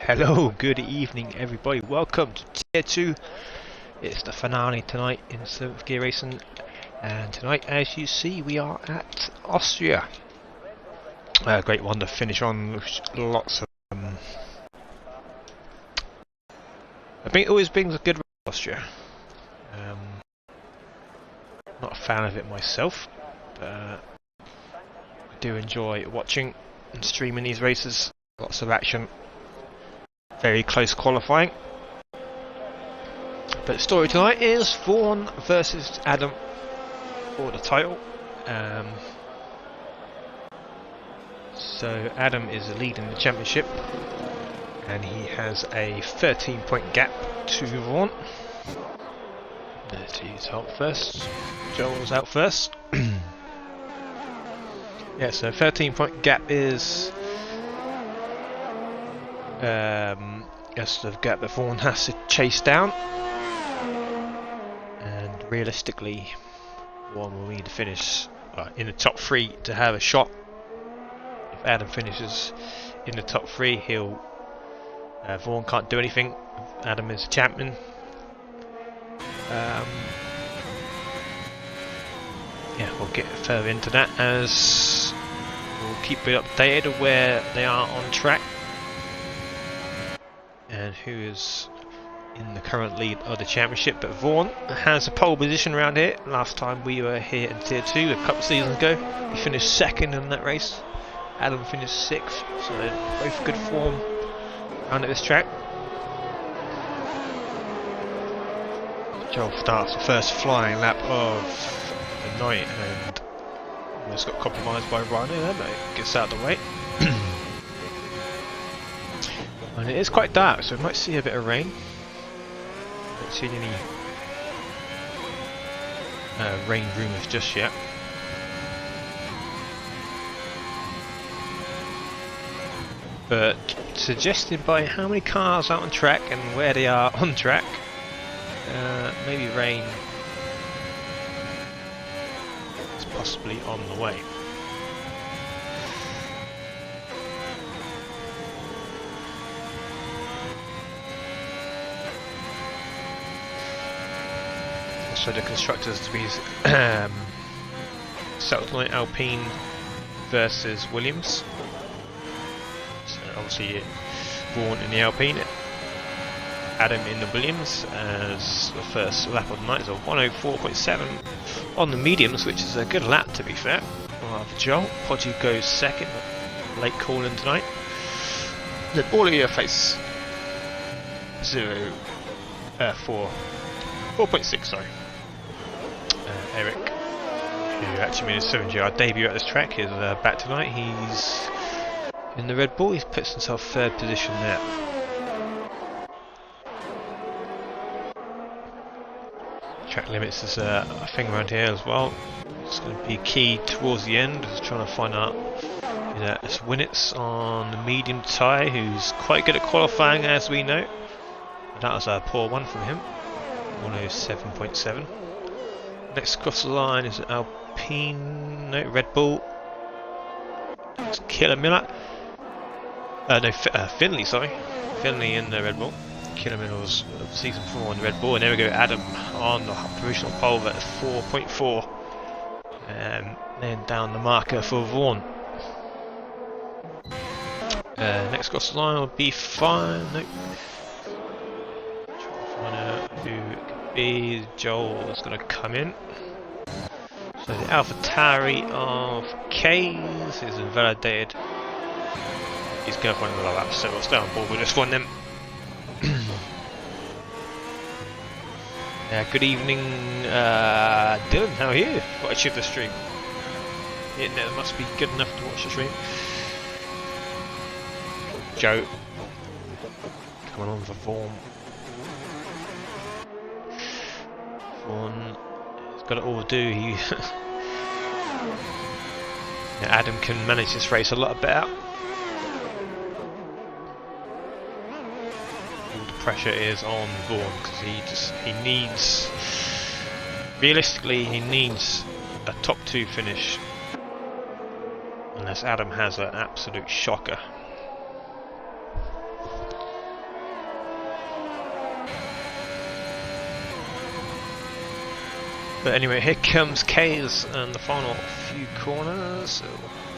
Hello, good evening everybody, welcome to Tier 2. It's the finale tonight in 7th Gear Racing, and tonight, as you see, we are at Austria. A great one to finish on, lots of I think it always brings a good race to Austria. Not a fan of it myself, but I do enjoy watching and streaming these races. Lots of action, very close qualifying. But the story tonight is Vaughan versus Adam for the title. So Adam is the lead in the championship, and he has a 13-point gap to Vaughan. He's out first. Joel's out first. Yeah, so 13-point gap is that's the gap that Vaughan has to chase down. And realistically, Vaughan will need to finish in the top 3 to have a shot. If Adam finishes in the top 3, he'll Vaughan can't do anything. Adam is champion. Yeah, we'll get further into that as we'll keep it updated where they are on track and who is in the current lead of the championship. But Vaughan has a pole position around here. Last time we were here in Tier 2 a couple of seasons ago, he finished second in that race. Adam finished 6th, so both good form around at this track. Joel starts the first flying lap of the night and almost got compromised by Rhino there, but it gets out of the way. And it is quite dark, so we might see a bit of rain. Don't see any rain rumours just yet. But suggested by how many cars out on track and where they are on track, maybe rain is possibly on the way. So the constructors to be Southline Alpine versus Williams. So obviously Vaughan in the Alpine, Adam in the Williams as the first lap of the night. So 104.7 on the mediums, which is a good lap to be fair. We'll have Joel. Podgy goes second, late call in tonight. Then all of your face 4.6, sorry. Eric, who actually made his 7GR debut at this track, is back tonight. He's in the Red Bull. He's puts himself 3rd position there. Track limits is a thing around here as well. It's going to be key towards the end. Just trying to find out. It's Winnets on the medium tyre, who's quite good at qualifying, as we know. That was a poor one from him. 107.7. Next across the line is Alpine, no, Red Bull. It's Killer Miller. Finley, sorry. Finley in the Red Bull. Killer Miller was season 4 on the Red Bull. And there we go, Adam on the provisional pole at 4.4. And then down the marker for Vaughan. Next across the line will be fine. Nope. Who could be Joel is going to come in. So the AlphaTauri of K's is invalidated. He's going to find another lap, so we'll stay on board with this one then. Good evening, Dylan. How are you? What achieved the stream? The internet must be good enough to watch the stream. Joe coming on for Vaughan. He's got it all to do. Adam can manage this race a lot better. All the pressure is on Vaughan because he needs, realistically, he needs a top 2 finish unless Adam has an absolute shocker. But anyway, here comes Kays and the final few corners. So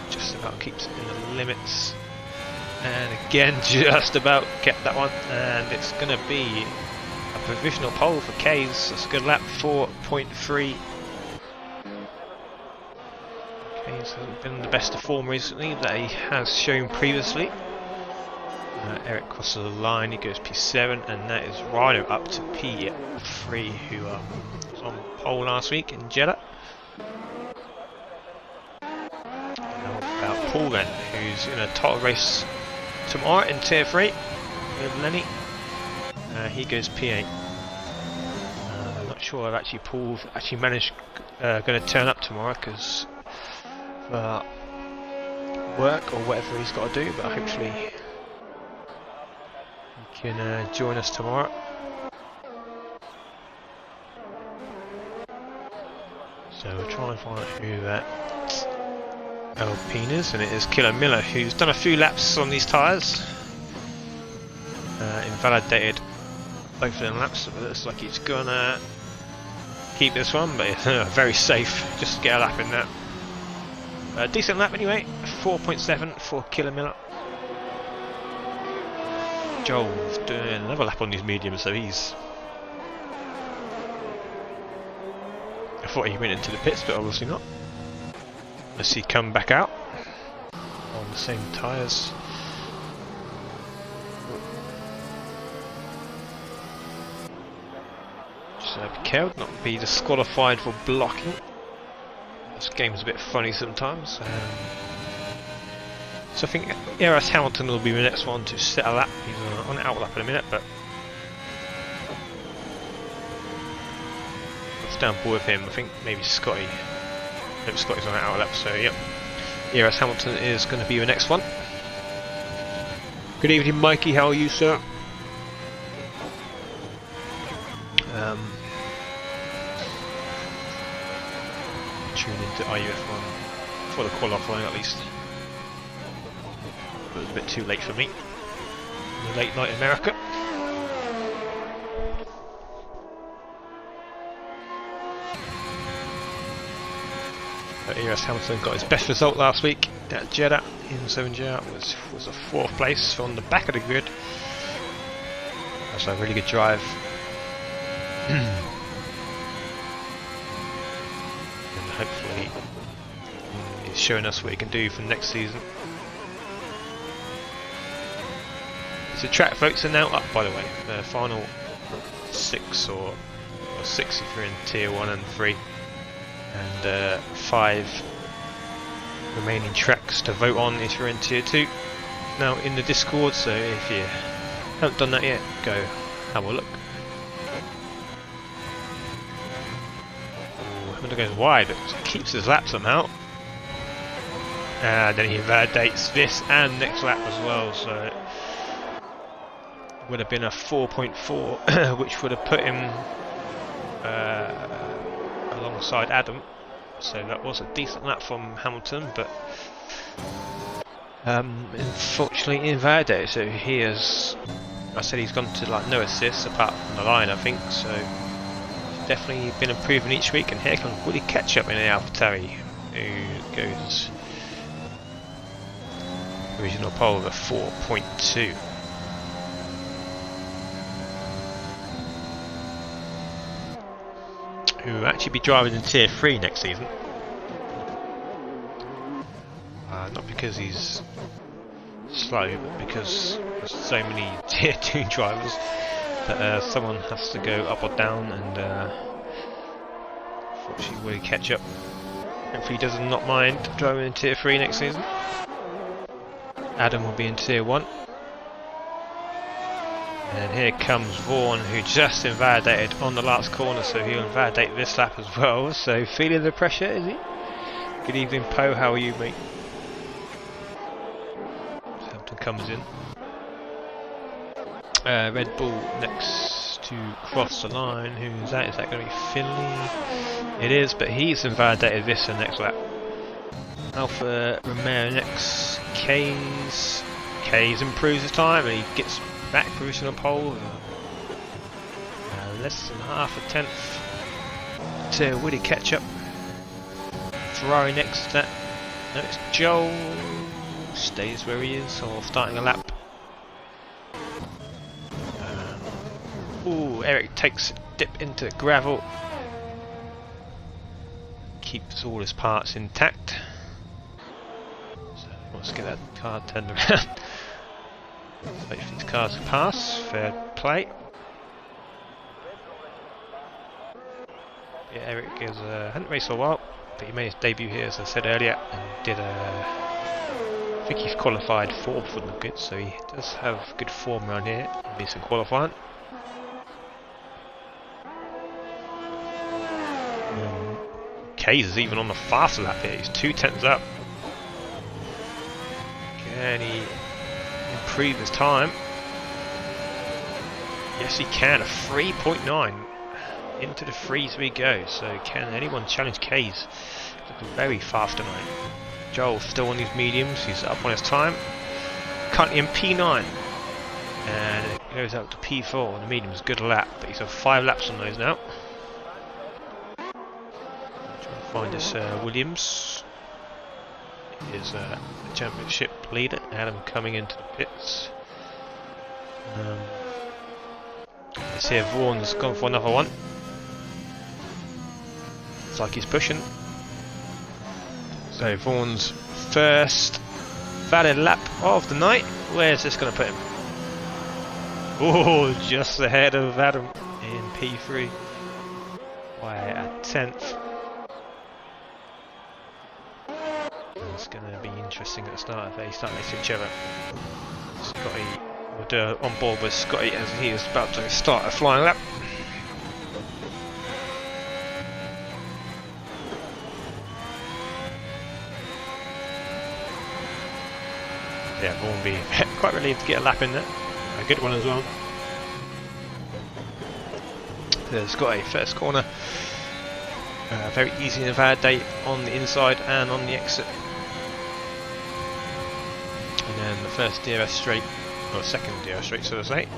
just about keeps it in the limits. And again, just about kept that one. And it's going to be a provisional pole for Kays. That's a good lap, 4.3. Kays hasn't been the best of form recently that he has shown previously. Eric crosses the line, he goes P7, and that is Ryder up to P3, who was on pole last week in Jeddah. Now about Paul then, who's in a title race tomorrow in Tier 3 with Lenny. He goes P8. I'm not sure if Paul managed going to turn up tomorrow because work or whatever he's got to do, but hopefully he can join us tomorrow. So we'll try and find out who that Alpine is, and it is Killer Miller, who's done a few laps on these tyres. Invalidated both of them laps, so it looks like he's gonna keep this one, but it's very safe just to get a lap in that. A decent lap anyway, 4.7 for Killer Miller. Joel's doing another lap on these mediums, so he's... I thought he went into the pits, but obviously not. Let's see, come back out on the same tyres. So be careful not to be disqualified for blocking. This game's a bit funny sometimes. So I think Eras Hamilton will be the next one to set a lap. He's on an out lap in a minute, but I'll stay on board with him. I think maybe Scotty. Nope, Scotty's on an out lap, so yep. Eras Hamilton is going to be the next one. Good evening, Mikey. How are you, sir? Tune into IUF1 for the qualifying at least. It was a bit too late for me. The late night America. Eras Hamilton got his best result last week at Jeddah in 7 Jeddah. Was a 4th place on the back of the grid. That's a really good drive. And hopefully he's showing us what he can do for next season. So track votes are now up, by the way. The final 6 or 6 if you're in Tier 1 and 3. And 5 remaining tracks to vote on if you're in Tier 2. Now in the Discord, so if you haven't done that yet, go have a look. Hamilton goes wide, but keeps his lap somehow. And then he invalidates this and next lap as well, so it would have been a 4.4, which would have put him alongside Adam. So that was a decent lap from Hamilton, but unfortunately invalidated. So he has, I said he's gone to like no assists apart from the line, I think. So definitely been improving each week, and here comes Woody Ketchup in the AlphaTauri, who goes original pole of a 4.2. Who will actually be driving in Tier 3 next season. Not because he's slow, but because there's so many Tier 2 drivers that someone has to go up or down, and unfortunately Woody Ketchup hopefully does not mind driving in Tier 3 next season. Adam will be in Tier 1. And here comes Vaughan, who just invalidated on the last corner, so he'll invalidate this lap as well. So feeling the pressure, is he? Good evening, Poe. How are you, mate? Hampton comes in. Red Bull next to cross the line. Who's that? Is that going to be Finley? It is, but he's invalidated this and next lap. Alfa Romeo next. Kays improves his time and he gets back provisional pole. Less than half a tenth will he catch up? Ferrari next to that. No, it's Joel. Stays where he is, or starting a lap. Ooh, Eric takes a dip into the gravel. Keeps all his parts intact. So let's get that car turned around. Wait for these cars to pass. Fair play. Yeah, Eric is hadn't raced for a while, but he made his debut here, as I said earlier, and did I think he's qualified 4th for the good, so he does have good form around here. He needs some qualifying. Kays is even on the faster lap here. He's 2/10 up. Can he improve his time? Yes, he can. A 3.9. Into the freeze we go. So can anyone challenge Kays? Looking very fast tonight. Joel still on these mediums. He's up on his time. Currently in P9. And it goes up to P4 on the mediums. Good lap. But he's had 5 laps on those now. Trying to find this Williams. He is the championship leader. Adam coming into the pits. Let's see if Vaughan's gone for another one. Looks like he's pushing. So Vaughan's first valid lap of the night. Where's this going to put him? Oh, just ahead of Adam in P3 by a 10th. It's going to be interesting at the start if they start next to each other. Scotty would on board with Scotty as he is about to start a flying lap. Yeah, Vaughan will be quite relieved to get a lap in there. A good one as well. There's Scotty, first corner. Very easy to validate on the inside and on the exit. And then the first DRS straight, or second DRS straight, so to say.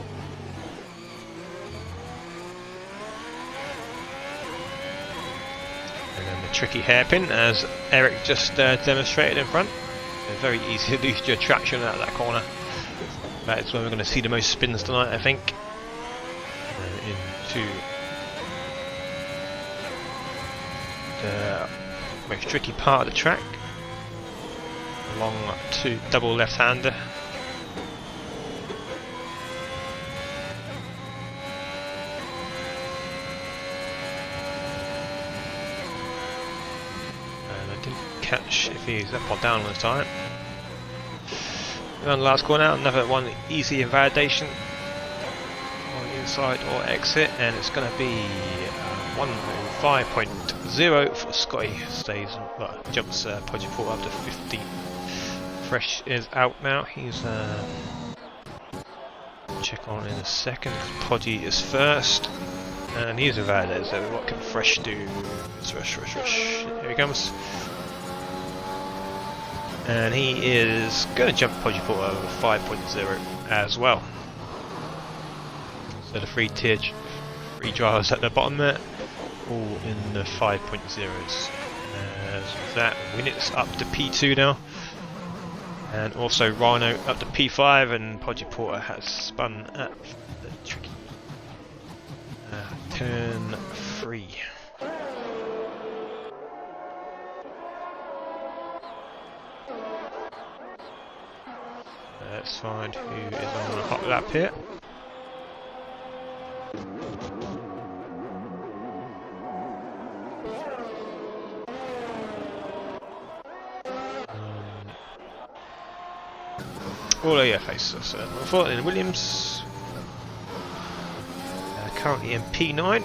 And then the tricky hairpin, as Eric just demonstrated in front. It's very easy to lose your traction out of that corner. That is where we're going to see the most spins tonight, I think. Into the most tricky part of the track. Along to double left-hander. Catch if he's up or down on the time. On the last corner, another one easy invalidation on the inside or exit, and it's going to be 105.0 for Scotty. Stays, jumps Podgy Port up to 50. Fresh is out now. He's check on in a second. Podgy is first, and he's invalidated. So what can Fresh do? Fresh. Here he comes. And he is going to jump Podgy Port over 5.0 as well. So the three drivers at the bottom there, all in the 5.0s. As that, Winnet's up to P2 now. And also Rhino up to P5, and Podgy Porter has spun at the tricky turn 3. Let's find who is on the hot lap here. All of your faces. So unfortunately, Williams currently in P9.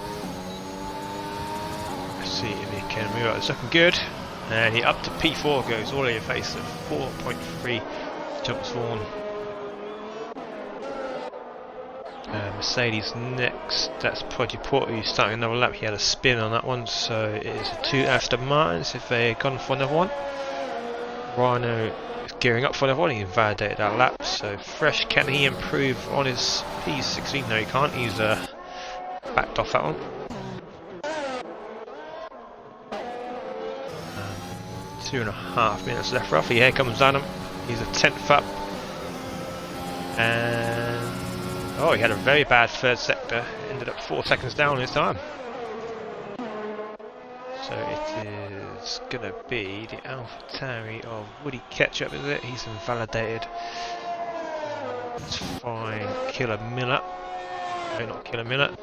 Let's see if he can move out. It's looking good. And he up to P4 goes. All of your face at 4.3. Jumps Vaughan. Mercedes next. That's Podgy Porter who's starting another lap. He had a spin on that one, so it is a 2 Aston Martins if they had gone for another one. Rhino is gearing up for another one. He validated that lap. So Fresh, can he improve on his P16? No, he can't. He's backed off that one. 2.5 minutes left roughly. Here comes Adam. He's a 10th up. And oh, he had a very bad third sector. Ended up 4 seconds down this time. So it is gonna be the AlphaTauri of Woody Ketchup, is it? He's invalidated. It's fine. Killer Miller. No, not Killer Miller.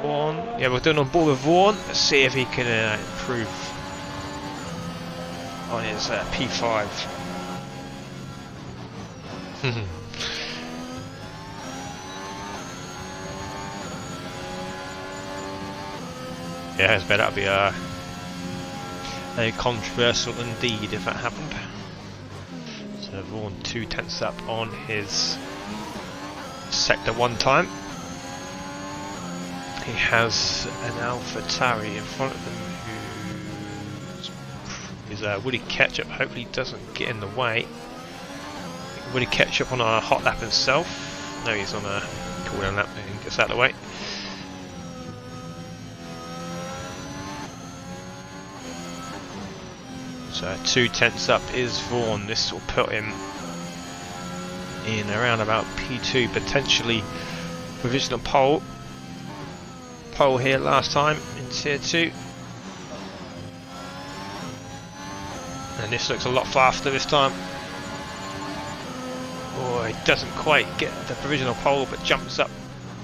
Vaughan. Yeah, we're doing on board with Vaughan. Let's see if he can improve on his P5. Yeah, I bet that'd be very controversial indeed if that happened. So Vaughan 2/10 up on his sector 1 time. He has an AlphaTauri in front of him who is Woody Ketchup. Hopefully doesn't get in the way. Woody Ketchup on a hot lap himself. No, he's on a cool down lap and gets out of the way. So 2/10 up is Vaughan. This will put him in around about P2, potentially provisional pole. Pole here last time in tier 2. And this looks a lot faster this time. Oh, he doesn't quite get the provisional pole, but jumps up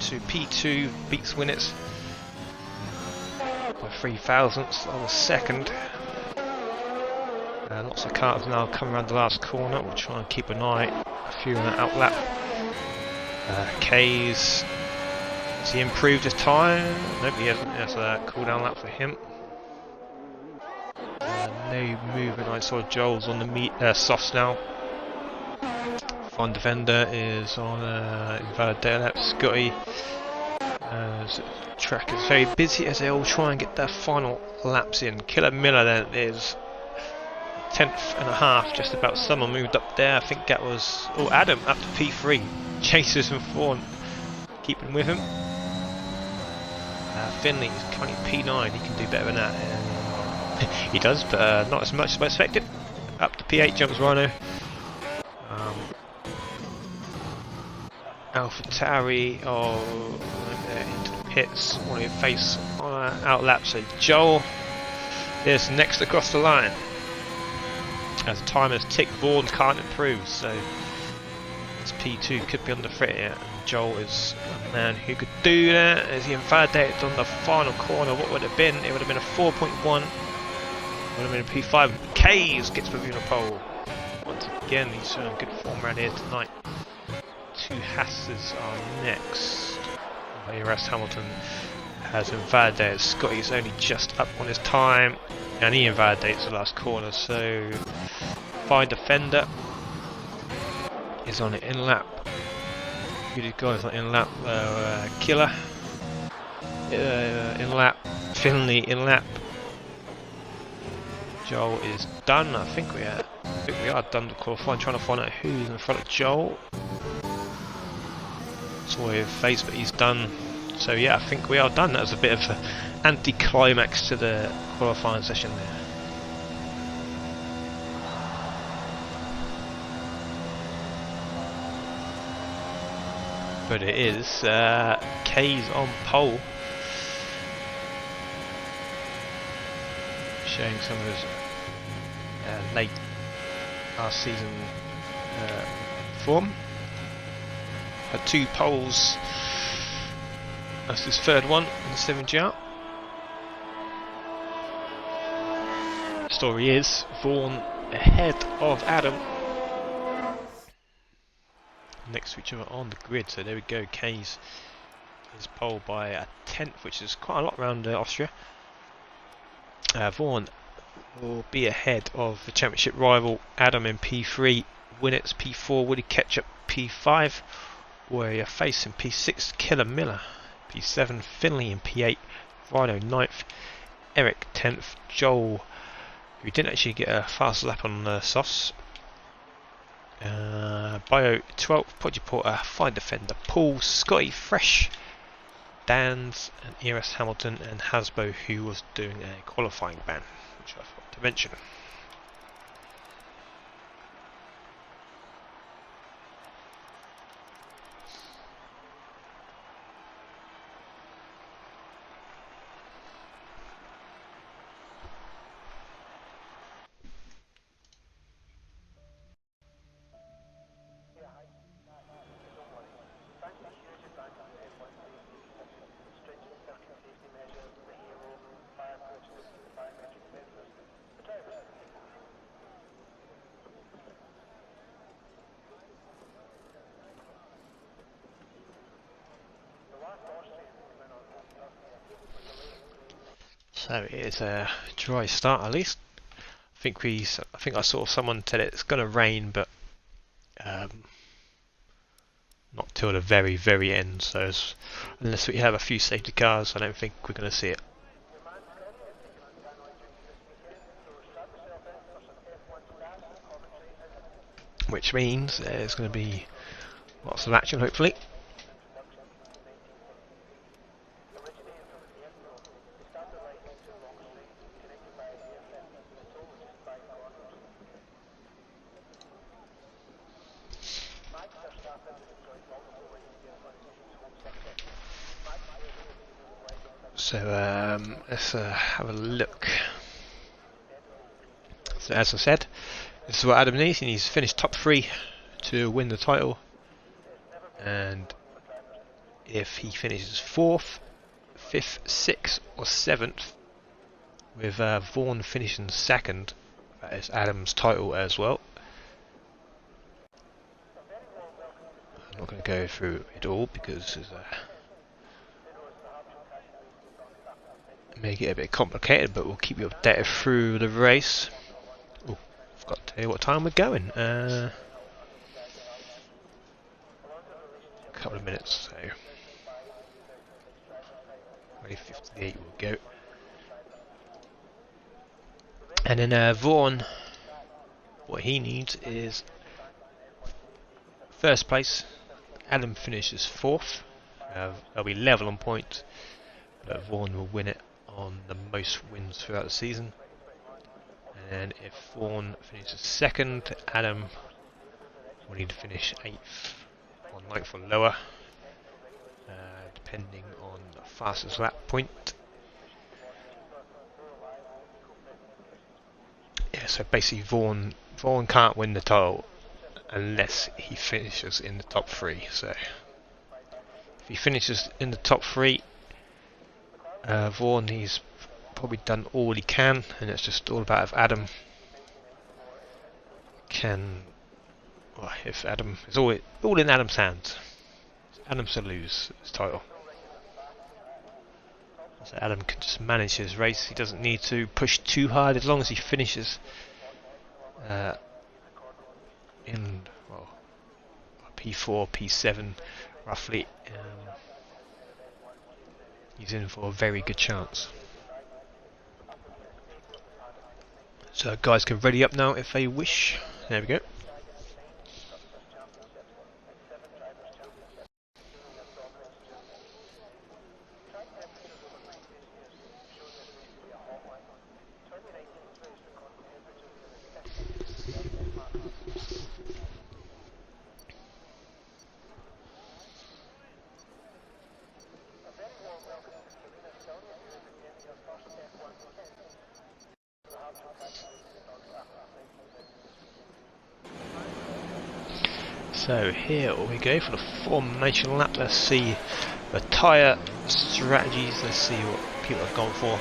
to P2, beats Winnets by 3 thousandths of a second. Lots of cars now coming around the last corner. We'll try and keep an eye, a few on that outlap. K's, has he improved his time? Nope, he hasn't. That's a cool down lap for him. No movement. I saw Joel's on the softs now. Fine Defender is on invalidated lap. Scotty. The track is very busy as they all try and get their final laps in. Killer Miller then is 10th and a half, just about. Someone moved up there. I think that was Adam up to P3. Chases from Vaughan, keeping with him. Finley is currently P9. He can do better than that. He does, but not as much as I expected. Up to P8 jumps Rhino. AlphaTauri into the pits. Want to face on an outlap. So Joel is next across the line. As the time has ticked, Vaughan can't improve, so this P2 could be on the threat here. And Joel is a man who could do that. As he invalidated on the final corner, what would it have been? It would have been a 4.1. Would have been a P5. K's gets provisional pole. Once again, he's showing good form around here tonight. 2 Hasses are next. Lewis Hamilton has invalidated. Scotty's only just up on his time, and he invalidates the last corner. So Fine Defender is on the in lap. Good guys on in lap. Killer in lap. Finley in lap. Joel is done. I think we are done to qualify. I'm trying to find out who's in front of Joel. Saw his face, but he's done. So yeah, I think we are done. That was a bit of an anti-climax to the qualifying session there. But it is K's on pole, showing some of his late last season form. Had 2 poles. That's his 3rd one in the 7GR. Story is Vaughan ahead of Adam, next to each other on the grid. So there we go. K's is pole by a 10th, which is quite a lot around Austria. Vaughan will be ahead of the championship rival Adam in P3, Winnets P4, Woody Ketchup P5, where you're facing P6 Killer Miller, P7 Finley in P8, Rhino 9th, Eric 10th, Joel, who didn't actually get a fast lap on softs, Bio 12th, Podgy Porter, Fine Defender, Paul, Scotty Fresh, Dan's, and Eros Hamilton, and Hasbo, who was doing a qualifying ban, which I forgot to mention. So it is a dry start at least. I think I saw someone tell it it's going to rain, but not till the very, very end. So unless we have a few safety cars, I don't think we're going to see it. Which means there's going to be lots of action, hopefully. So let's have a look. So as I said, this is what Adam needs. He needs to finish top 3 to win the title, and if he finishes 4th, 5th, 6th or 7th, with Vaughan finishing 2nd, that is Adam's title as well. I'm not going to go through it all because it's make it a bit complicated, but we'll keep you updated through the race. Oh, forgot to tell you what time we're going. A couple of minutes, so 58 will go. And then Vaughan, what he needs is 1st place. Adam finishes 4th. They'll be level on points, but Vaughan will win it on the most wins throughout the season. And if Vaughan finishes 2nd, Adam will need to finish 8th or 9th or lower, depending on the fastest lap point. Yeah, so basically Vaughan can't win the title unless he finishes in the top 3. So if he finishes in the top 3, Vaughan, he's probably done all he can, and it's just all about if Adam can. Well, if Adam, it's all in Adam's hands. Adam to lose his title. So Adam can just manage his race. He doesn't need to push too hard as long as he finishes in P4, P7 roughly. He's in for a very good chance. So guys can ready up now if they wish. There we go. So here we go for the formation lap. Let's see the tyre strategies. Let's see what people have gone for.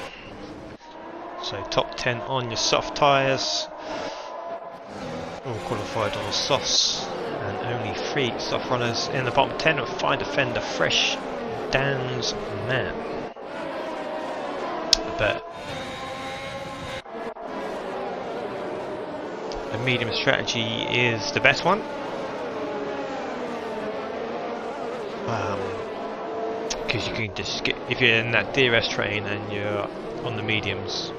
So top 10 on your soft tyres, all qualified on the softs, and only 3 soft runners in the bottom 10 with Fine Defender Fresh Dan's Man. But the medium strategy is the best one. Because you can just get, if you're in that DRS train and you're on the mediums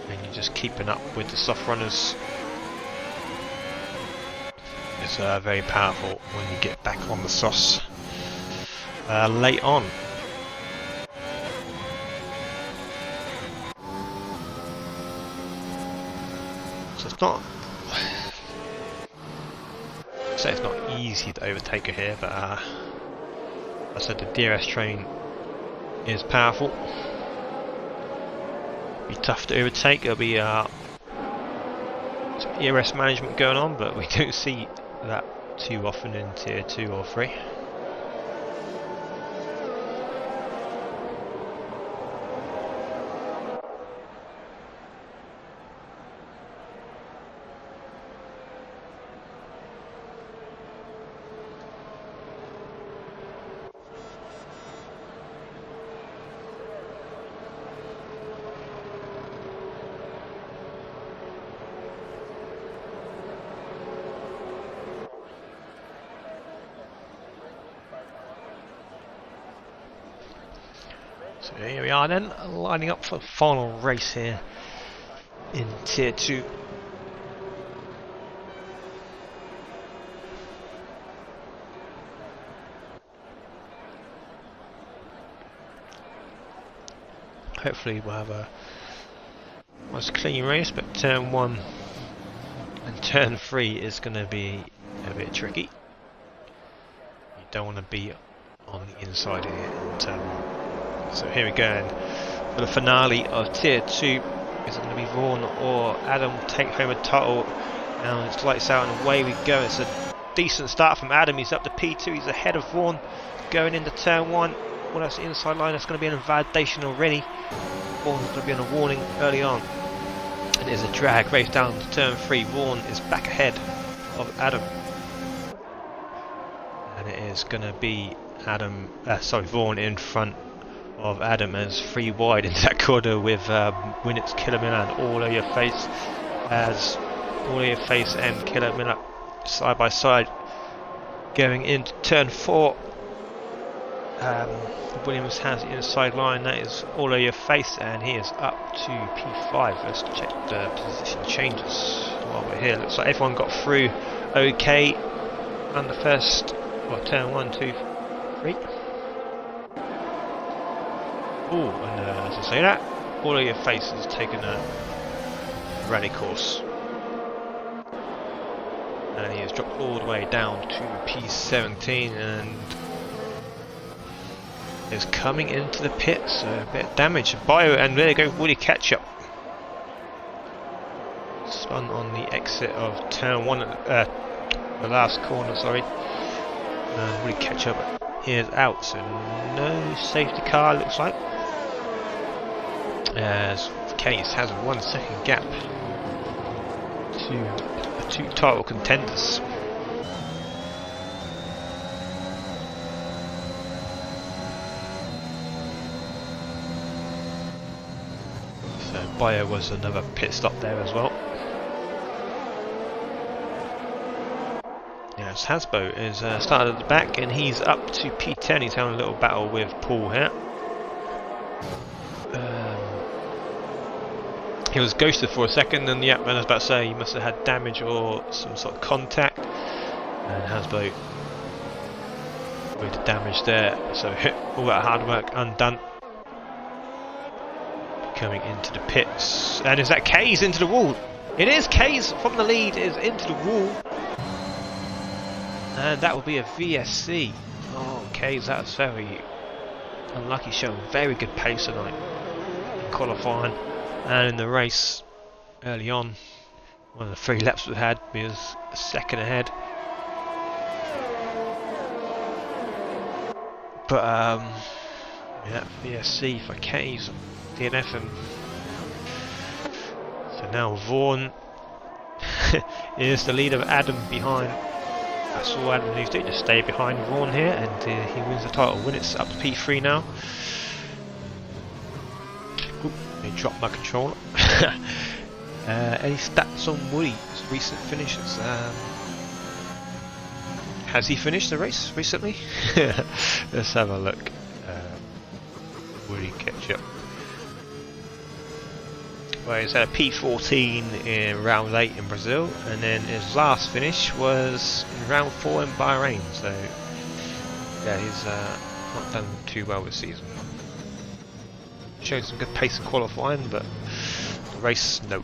and you're just keeping up with the soft runners, it's very powerful when you get back on the softs late on. So it's not easy to overtake her here, but I said the DRS train is powerful. Be tough to overtake. There'll be some ERS management going on, but we don't see that too often in tier 2 or 3. Here we are then, lining up for the final race here in Tier 2. Hopefully we'll have a nice clean race, but turn 1 and turn 3 is going to be a bit tricky. You don't want to be on the inside here in turn 1. So here we go, and for the finale of Tier 2, is it going to be Vaughan or Adam take home a title? And it's lights out and away we go. It's a decent start from Adam, he's up to P2, he's ahead of Vaughan going into turn 1. Well, that's the inside line, that's going to be an invalidation already. Vaughan's going to be on a warning early on. And there's a drag race down to turn 3. Vaughan is back ahead of Adam. And it is going to be Vaughan in front of Adam as 3 wide into that corner with Winnets, Killer Miller and All Over Your Face. As All Over Your Face and Killer Miller side by side going into turn 4. Williams has the inside line, that is All Over Your Face, and he is up to P5. Let's check the position changes while we're here. Looks like everyone got through okay on the first, turn 1, 2, 3. Oh, and as I say that, All Over Your Face has taken a rally course. And he has dropped all the way down to P17 and is coming into the pit, so a bit of damage. Bio, and there you go, Woody Ketchup. Spun on the exit of turn 1, the last corner, sorry. Woody Ketchup is out, so no safety car looks like. As Case has a 1 second gap to the 2 title contenders. Bio was another pit stop there as well. Yes, Hasbo is started at the back and he's up to P10. He's having a little battle with Paul here. He was ghosted for a second, and I was about to say he must have had damage or some sort of contact. And Hasbo with the damage there, so all that hard work undone. Coming into the pits, and is that Kays into the wall? It is. Kays from the lead is into the wall, and that will be a VSC. Oh, Kays, that's very unlucky. Showing very good pace tonight in qualifying and in the race early on. One of the 3 laps we had, he was a second ahead. But yeah, VSC for Kays. DNF. So now Vaughan is the lead of Adam behind. That's all Adam needs to do, just stay behind Vaughan here, and he wins the title. Winnets up to P3 now. Oop, they dropped my controller. Any stats on Woody's recent finishes? Has he finished the race recently? Let's have a look. Woody Ketchup. Well, he's had a P14 in round 8 in Brazil, and then his last finish was in round 4 in Bahrain, so yeah, he's not done too well this season. Showed some good pace in qualifying, but the race, no.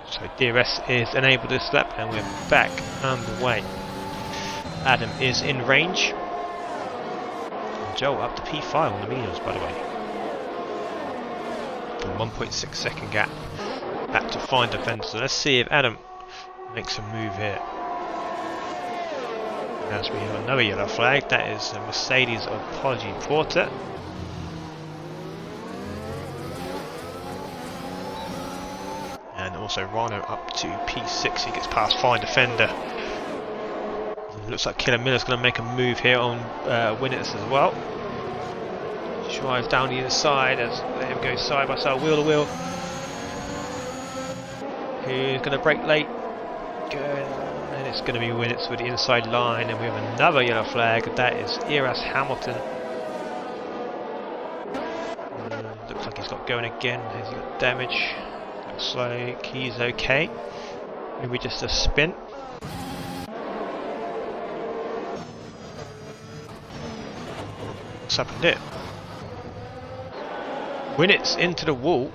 So DRS is enabled this lap, and we're back underway. Adam is in range. And Joe up to P5 on the mediums, by the way. 1.6 second gap back to find defence. So let's see if Adam makes a move here. As we have another yellow flag, that is a Mercedes of Poggi Porter. And also Rhino up to P6, he gets past fine defender. It looks like Killer Miller's going to make a move here on Winnets as well. Drives down the inside as they go side by side, wheel to wheel. Who's going to brake late? Good. And it's going to be Winnets with the inside line, and we have another yellow flag. That is Eras Hamilton. going again. Has he got damage? Looks like he's okay. Maybe just a spin. What's happened there? Winnets into the wall.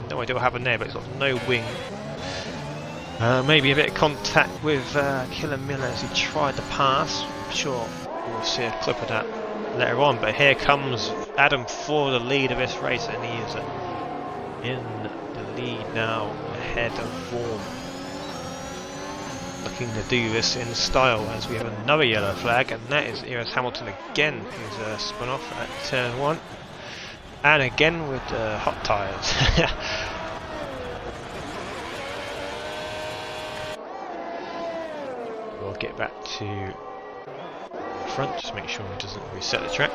No idea what happened there, but it's got no wing. Maybe a bit of contact with Killer Miller as he tried to pass. I'm sure we'll see a clip of that later on, but here comes Adam for the lead of this race, and he is in the lead now, ahead of Vaughan. Looking to do this in style as we have another yellow flag, and that is Lewis Hamilton again, who's spun off at turn 1. And again with hot tyres. We'll get back to the front, just make sure he doesn't reset the track.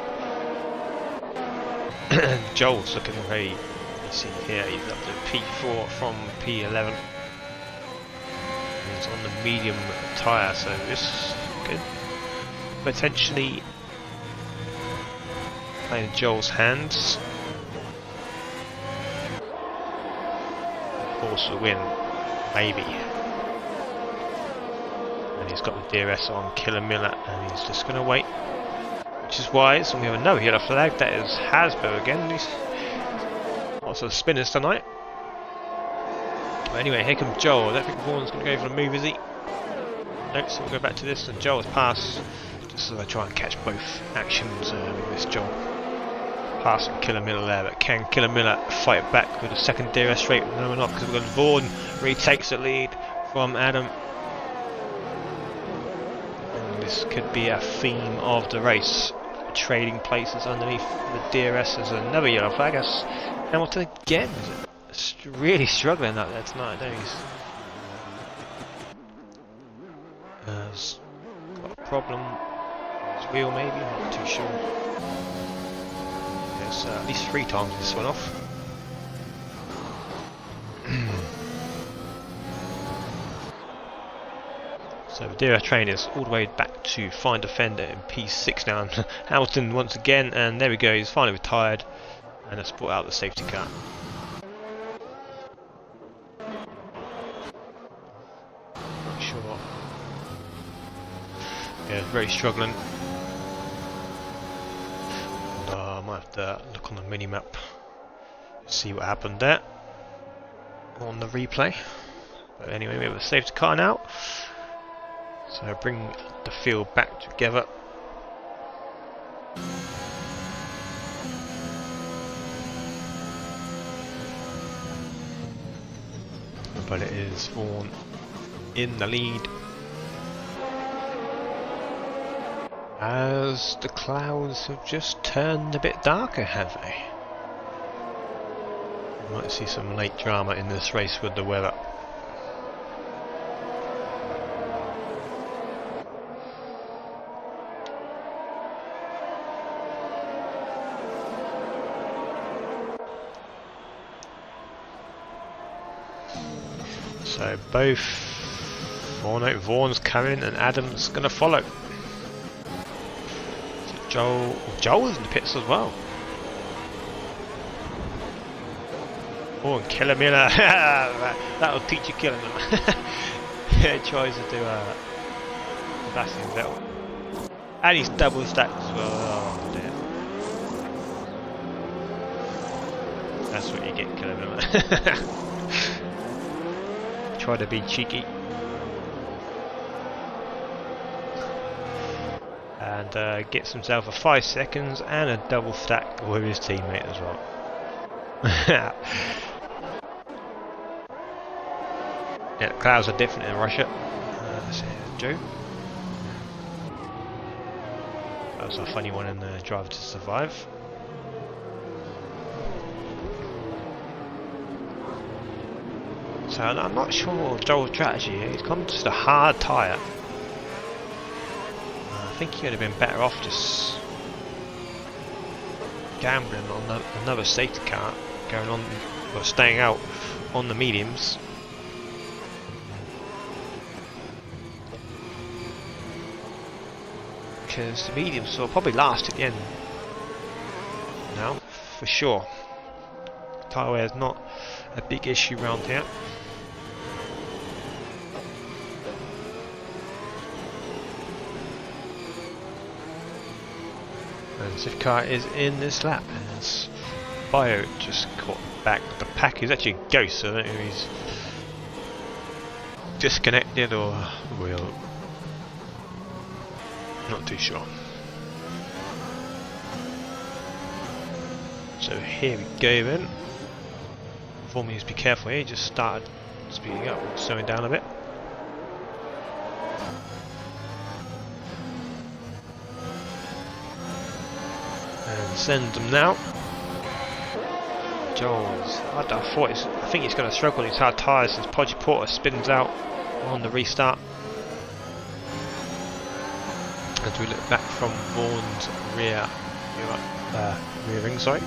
Joel's looking very, you see here, he's up to P4 from P11. He's on the medium tyre, so this could potentially play in Joel's hands. Force the win, maybe. And he's got the DRS on Killer Miller, and he's just going to wait, which is wise. And we have another yellow flag. That is Hasbro again. These lots of spinners tonight. But anyway, here comes Joel. I don't think Vaughan's going to go for the move, is he? Nope, so we'll go back to this, and Joel's pass, just as I try and catch both actions with this Joel. Pass from Killer Miller there, but can Killer Miller fight back with a second DRS straight? No, we're not, because we've got Vaughan retakes the lead from Adam. And this could be a theme of the race. Trading places underneath the DRS. There's another yellow flag. That's Hamilton again. Really struggling out there tonight, don't he? He's got a problem. His wheel, maybe. I'm not too sure. There's at least 3 times this went off. So the DRS train is all the way back to fine defender in P6 now. Hamilton once again, and there we go. He's finally retired, and has brought out the safety car. Sure. Yeah, very struggling. I might have to look on the mini map, see what happened there on the replay. But anyway, we have a safety car now, so bring the field back together. But it is Vaughan in the lead, as the clouds have just turned a bit darker, have they? We might see some late drama in this race with the weather. So both Vaughan's coming and Adam's going to follow. So Joel's in the pits as well. Oh, and Killer Miller. That'll teach you Killer Miller. He tries to do a Sebastian Vettel. And he's double stacked as well. Oh dear. That's what you get, Killer Miller. Try to be cheeky. And gets himself a 5 seconds and a double stack with his teammate as well. Yeah, the clouds are different in Russia. Let's see, Joe. That was a funny one in the Drive to Survive. So I'm not sure Joel's strategy here. He's gone just a hard tyre. I think he would have been better off just gambling on another safety car, going on or staying out on the mediums. because the mediums will probably last at the end now, for sure. Tyre wear is not a big issue around here. And safety car is in this lap as Bio just caught back. The pack is actually a ghost, so I don't know if he's disconnected or will. Not too sure. So here we go then. For me, just be careful here. He just started speeding up, slowing down a bit. And send them now. Jones, I think he's going to struggle on these hard tyres since Podgy Porter spins out on the restart. As we look back from Vaughan's rear ring, sorry.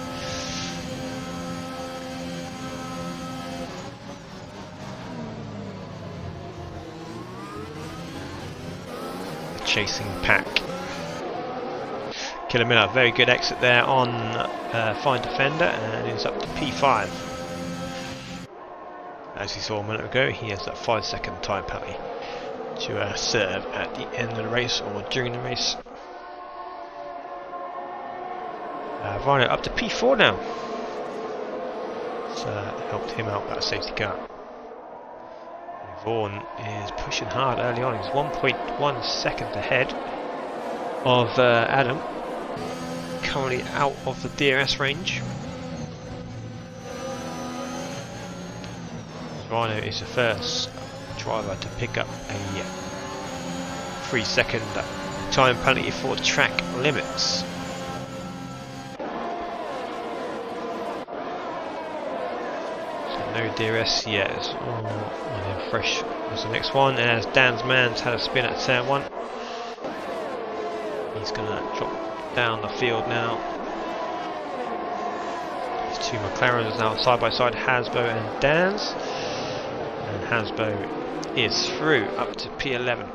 The chasing pack. Killer Miller, very good exit there on Fine Defender, and he's up to P5. As you saw a minute ago, he has that 5-second time penalty to serve at the end of the race or during the race. Rhino up to P4 now. So helped him out with that safety car. Vaughan is pushing hard early on. He's 1.1 seconds ahead of Adam. Currently out of the DRS range. Rhino is the first driver to pick up a 3-second time penalty for track limits. So no DRS yet. And then fresh was the next one, as Dan's man's had a spin at turn 1. He's going to drop down the field now. These two McLarens now side by side, Hasbo and Dan's. And Hasbo is through up to P11.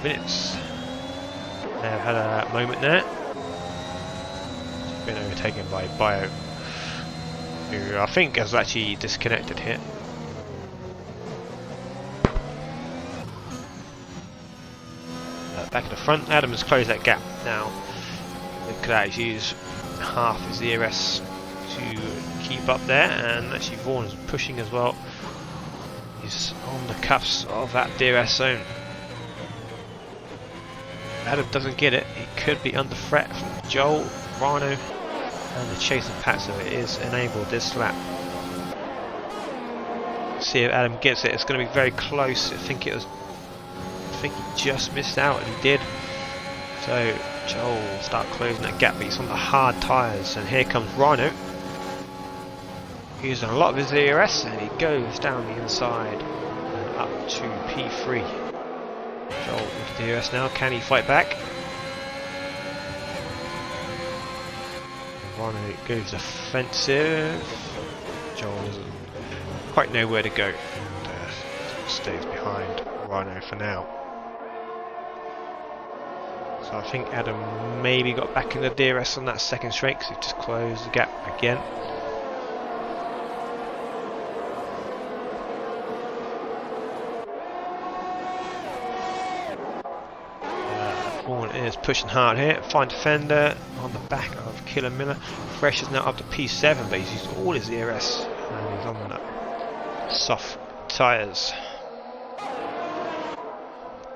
Minutes. They've had a moment there. It's been overtaken by Bio, who I think has actually disconnected here. Back at the front, Adam has closed that gap now. They could actually use half his DRS to keep up there, and actually Vaughan is pushing as well. He's on the cuffs of that DRS zone. Adam doesn't get it. He could be under threat from Joel, Rhino, and the chasing pack, so it is enabled this lap. See if Adam gets it. It's going to be very close. I think he just missed out, and he did. So Joel will start closing that gap, but he's on the hard tyres, and here comes Rhino. Using a lot of his DRS, and he goes down the inside and up to P3. Joel with DRS now, can he fight back? Rhino goes offensive. Joel doesn't quite know where to go, and stays behind Rhino for now. So I think Adam maybe got back in the DRS on that second straight, because he just closed the gap again. Vaughan is pushing hard here. Fine Defender on the back of Killer Miller. Fresh is now up to P7, but he's used all his DRS and he's on the soft tyres.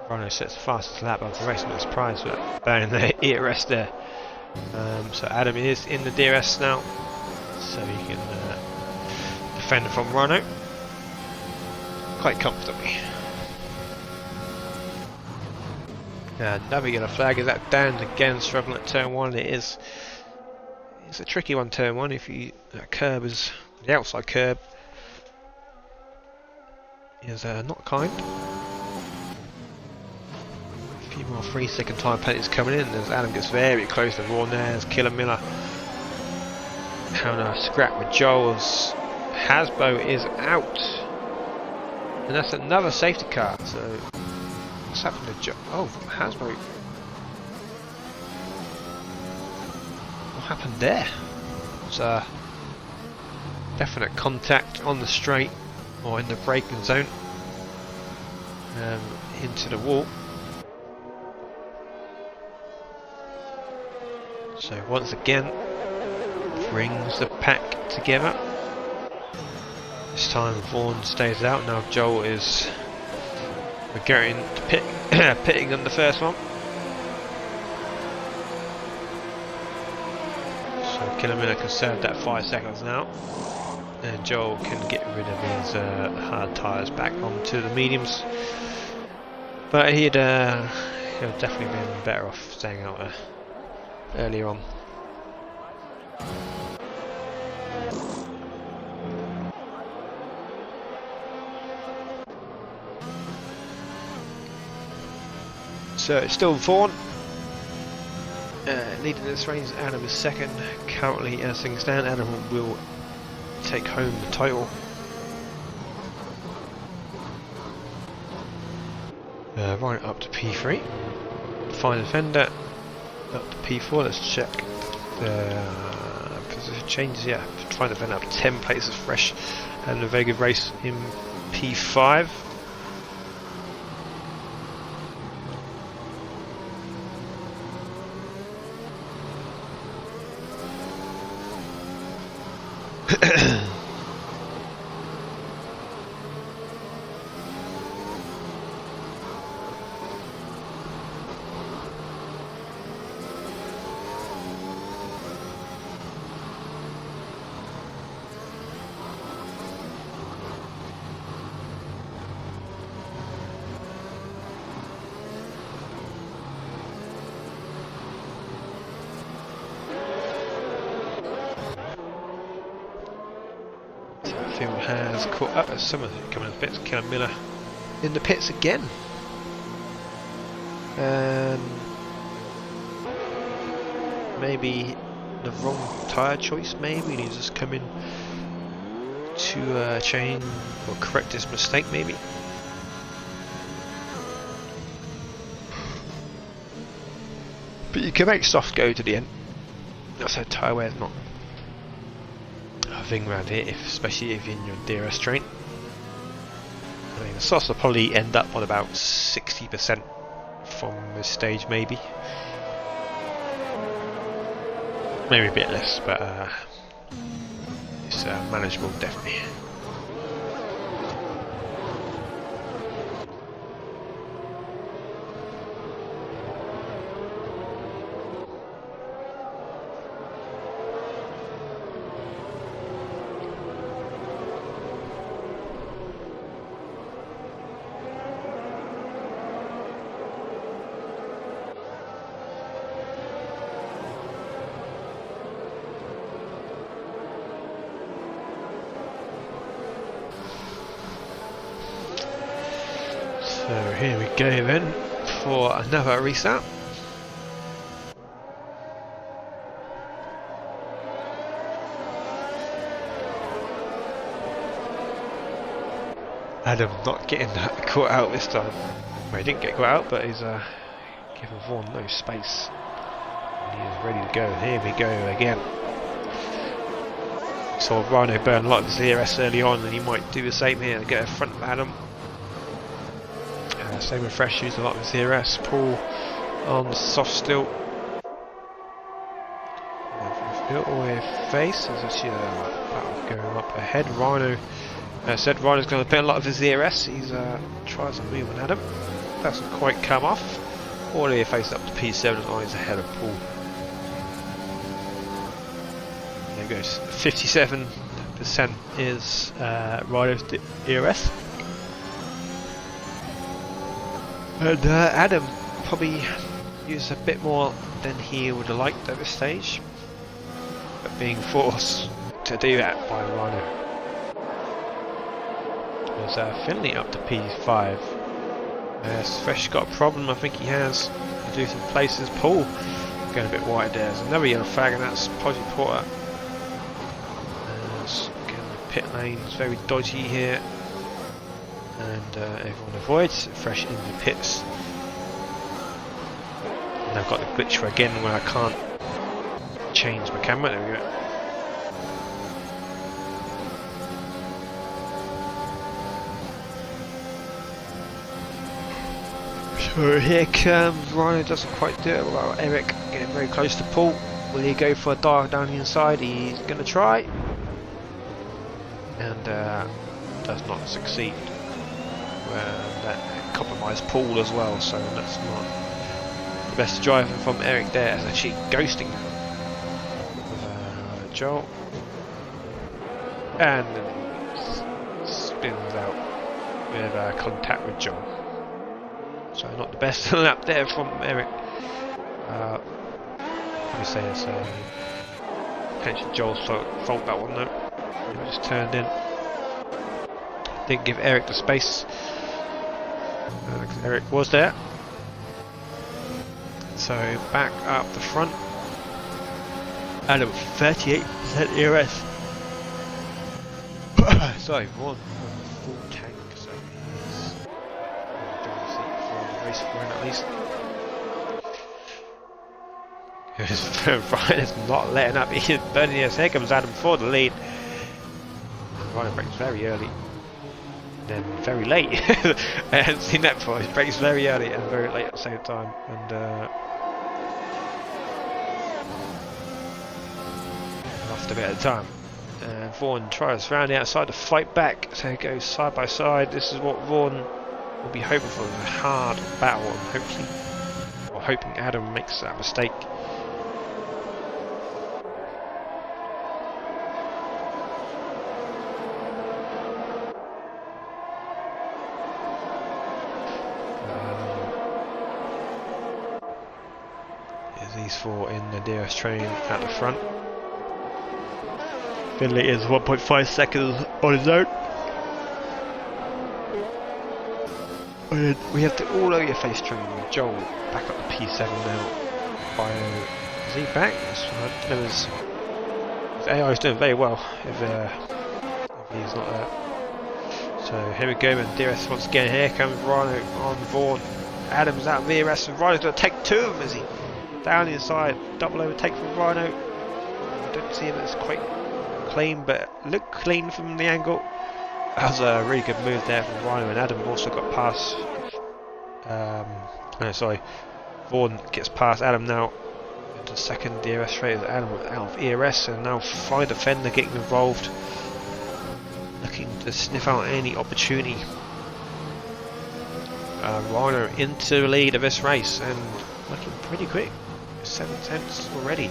Rhino sets the fastest lap of the race, no surprise with burning the DRS there. So Adam is in the DRS now, so he can defend from Rhino quite comfortably. Another yellow flag is that Dan's again struggling at turn 1. It's a tricky one, turn 1. If that curb is the outside curb is not kind. A few more 3-second time penalties coming in as Adam gets very close to Vaughan there. As Killer Miller having a scrap with Joel's. Hasbo is out, and that's another safety car. So What's happened to Joe? Oh, Hasbro. What happened there? It's definite contact on the straight or in the braking zone into the wall. So once again, brings the pack together. This time Vaughan stays out. Now Joel is getting to pitting on the first one. So Killamilla can serve that 5 seconds now, and Joel can get rid of his hard tyres back onto the mediums. But he'd definitely been better off staying out earlier on. So it's still Vaughan leading this race. Adam is second. Currently, as things stand, Adam will take home the title. Right up to P3. Fine fender up to P4. Let's check the position changes. Yeah, trying to fend up 10 places fresh, and a very good race in P5. Has caught up as some of it coming in the pits. Killamilla in the pits again. Maybe the wrong tyre choice, maybe he's just coming to change or correct his mistake, maybe. But you can make soft go to the end. That's how tyre wear is not a thing around here, especially if you're in your DRS train. I mean, the softs will probably end up on about 60% from this stage, maybe a bit less, but it's manageable, definitely. So here we go then for another restart. Adam not getting caught out this time. Well, he didn't get caught out, but he's giving Vaughan no space. And he is ready to go. Here we go again. Saw Rhino burn a lot of his DRS early on, and he might do the same here and get in front of Adam. Same with Fresh, used a lot of his DRS. Paul on the soft still. All the way face. There's actually a battle going up ahead. Rhino said Rhino's going to put a lot of his DRS. He's tries to move on Adam. Doesn't quite come off. All the way face up to P7 and eyes ahead of Paul. There goes. 57% is Rhino's DRS. And Adam probably used a bit more than he would have liked at this stage, but being forced to do that by Rhino. There's Finley up to P5. Fresh got a problem, I think he has. To do some places. Paul going a bit wide there. There's another yellow flag, and that's Posy Porter. Again, the pit lane is very dodgy here. and everyone avoids, fresh in the pits. And I've got the glitch for again where I can't change my camera. There we go. So here comes Rhino, doesn't quite do it. Well, Eric getting very close to Paul. Will he go for a dive down the inside? He's going to try. And does not succeed. That compromised Paul as well, so that's not the best driving from Eric there. It's actually ghosting with Joel. And then he spins out with contact with Joel. So not the best lap there from Eric. Let me say it's potentially Joel's fault that one though. He just turned in. Didn't give Eric the space. Eric was there. So back up the front. And it was 38% ERS. Sorry, one full tank. So he's for the race for him at least. Ryan's not letting up. He's burning his. Here comes Adam for the lead. Ryan brakes very early, then very late. I hadn't seen that before. He brakes very early and very late at the same time, and lost a bit of time. And Vaughan tries around the outside to fight back, so it goes side by side. This is what Vaughan will be hoping for, a hard battle, and hopefully, or hoping Adam makes that mistake. These four in the DRS train at the front. Finley is 1.5 seconds on his own. And we have the all over your face train with Joel back up to P7 now. Is he back? His AI is doing very well if he's not there. So here we go, and DRS once again. Here comes Rhino on Vaughan. Adams out of VRS, and Rhino's going to take two of them, is he? Down the inside, double overtake from Rhino. I don't see him as quite clean, but look clean from the angle. That was a really good move there from Rhino, and Adam also got past. Vaughan gets past Adam now into second DRS straight as Adam out of ERS, and now Fine Defender getting involved, looking to sniff out any opportunity. Rhino into the lead of this race and looking pretty quick. 7 tenths already.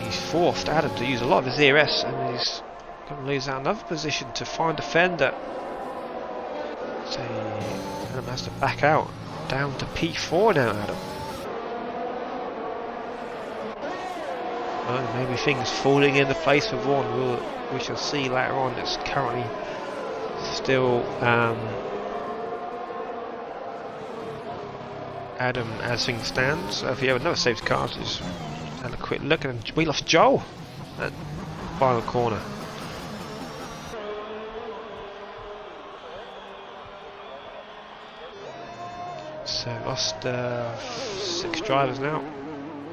He's forced Adam to use a lot of his ERS, and he's going to lose out another position to Fine Defender. So Adam has to back out down to P4 now. Adam. Well, maybe things falling into place for Vaughan. We shall see later on. It's currently still Adam as things stand. So if you have another safety car, just have a quick look, and we lost Joel at final corner. So lost 6 drivers now.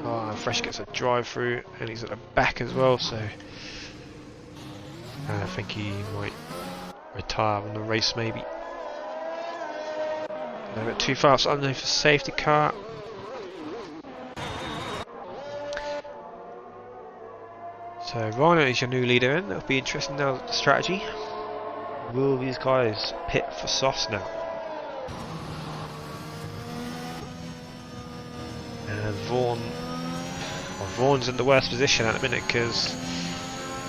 Oh, Fresh gets a drive through, and he's at the back as well, so I think he might retire on the race maybe. A bit too fast underneath the safety car. So Rhino is your new leader in. It'll be interesting now, the strategy. Will these guys pit for softs now? And Vaughan's in the worst position at the minute because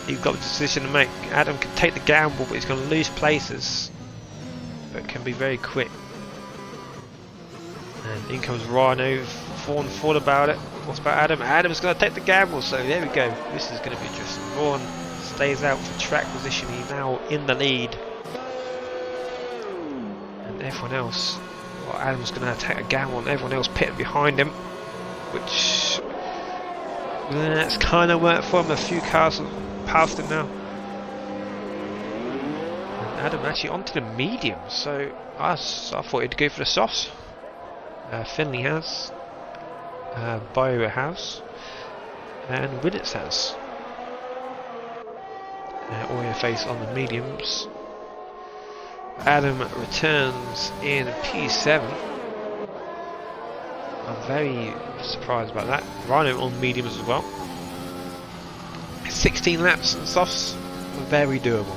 he's got a decision to make. Adam can take the gamble, but he's going to lose places, but can be very quick. And in comes Rhino. Vaughan thought about it. What's about Adam? Adam's going to take the gamble, so there we go. This is going to be interesting. Vaughan stays out for track position. He's now in the lead. And everyone else, well, Adam's going to take a gamble, and everyone else pitting behind him, which that's kind of worked for him. A few cars have passed him now. And Adam actually onto the medium, so I thought he'd go for the softs. Finley has, Bio has, and Winnets has. All your face on the mediums. Adam returns in P7. I'm very surprised about that. Rhino on mediums as well. 16 laps and softs, very doable.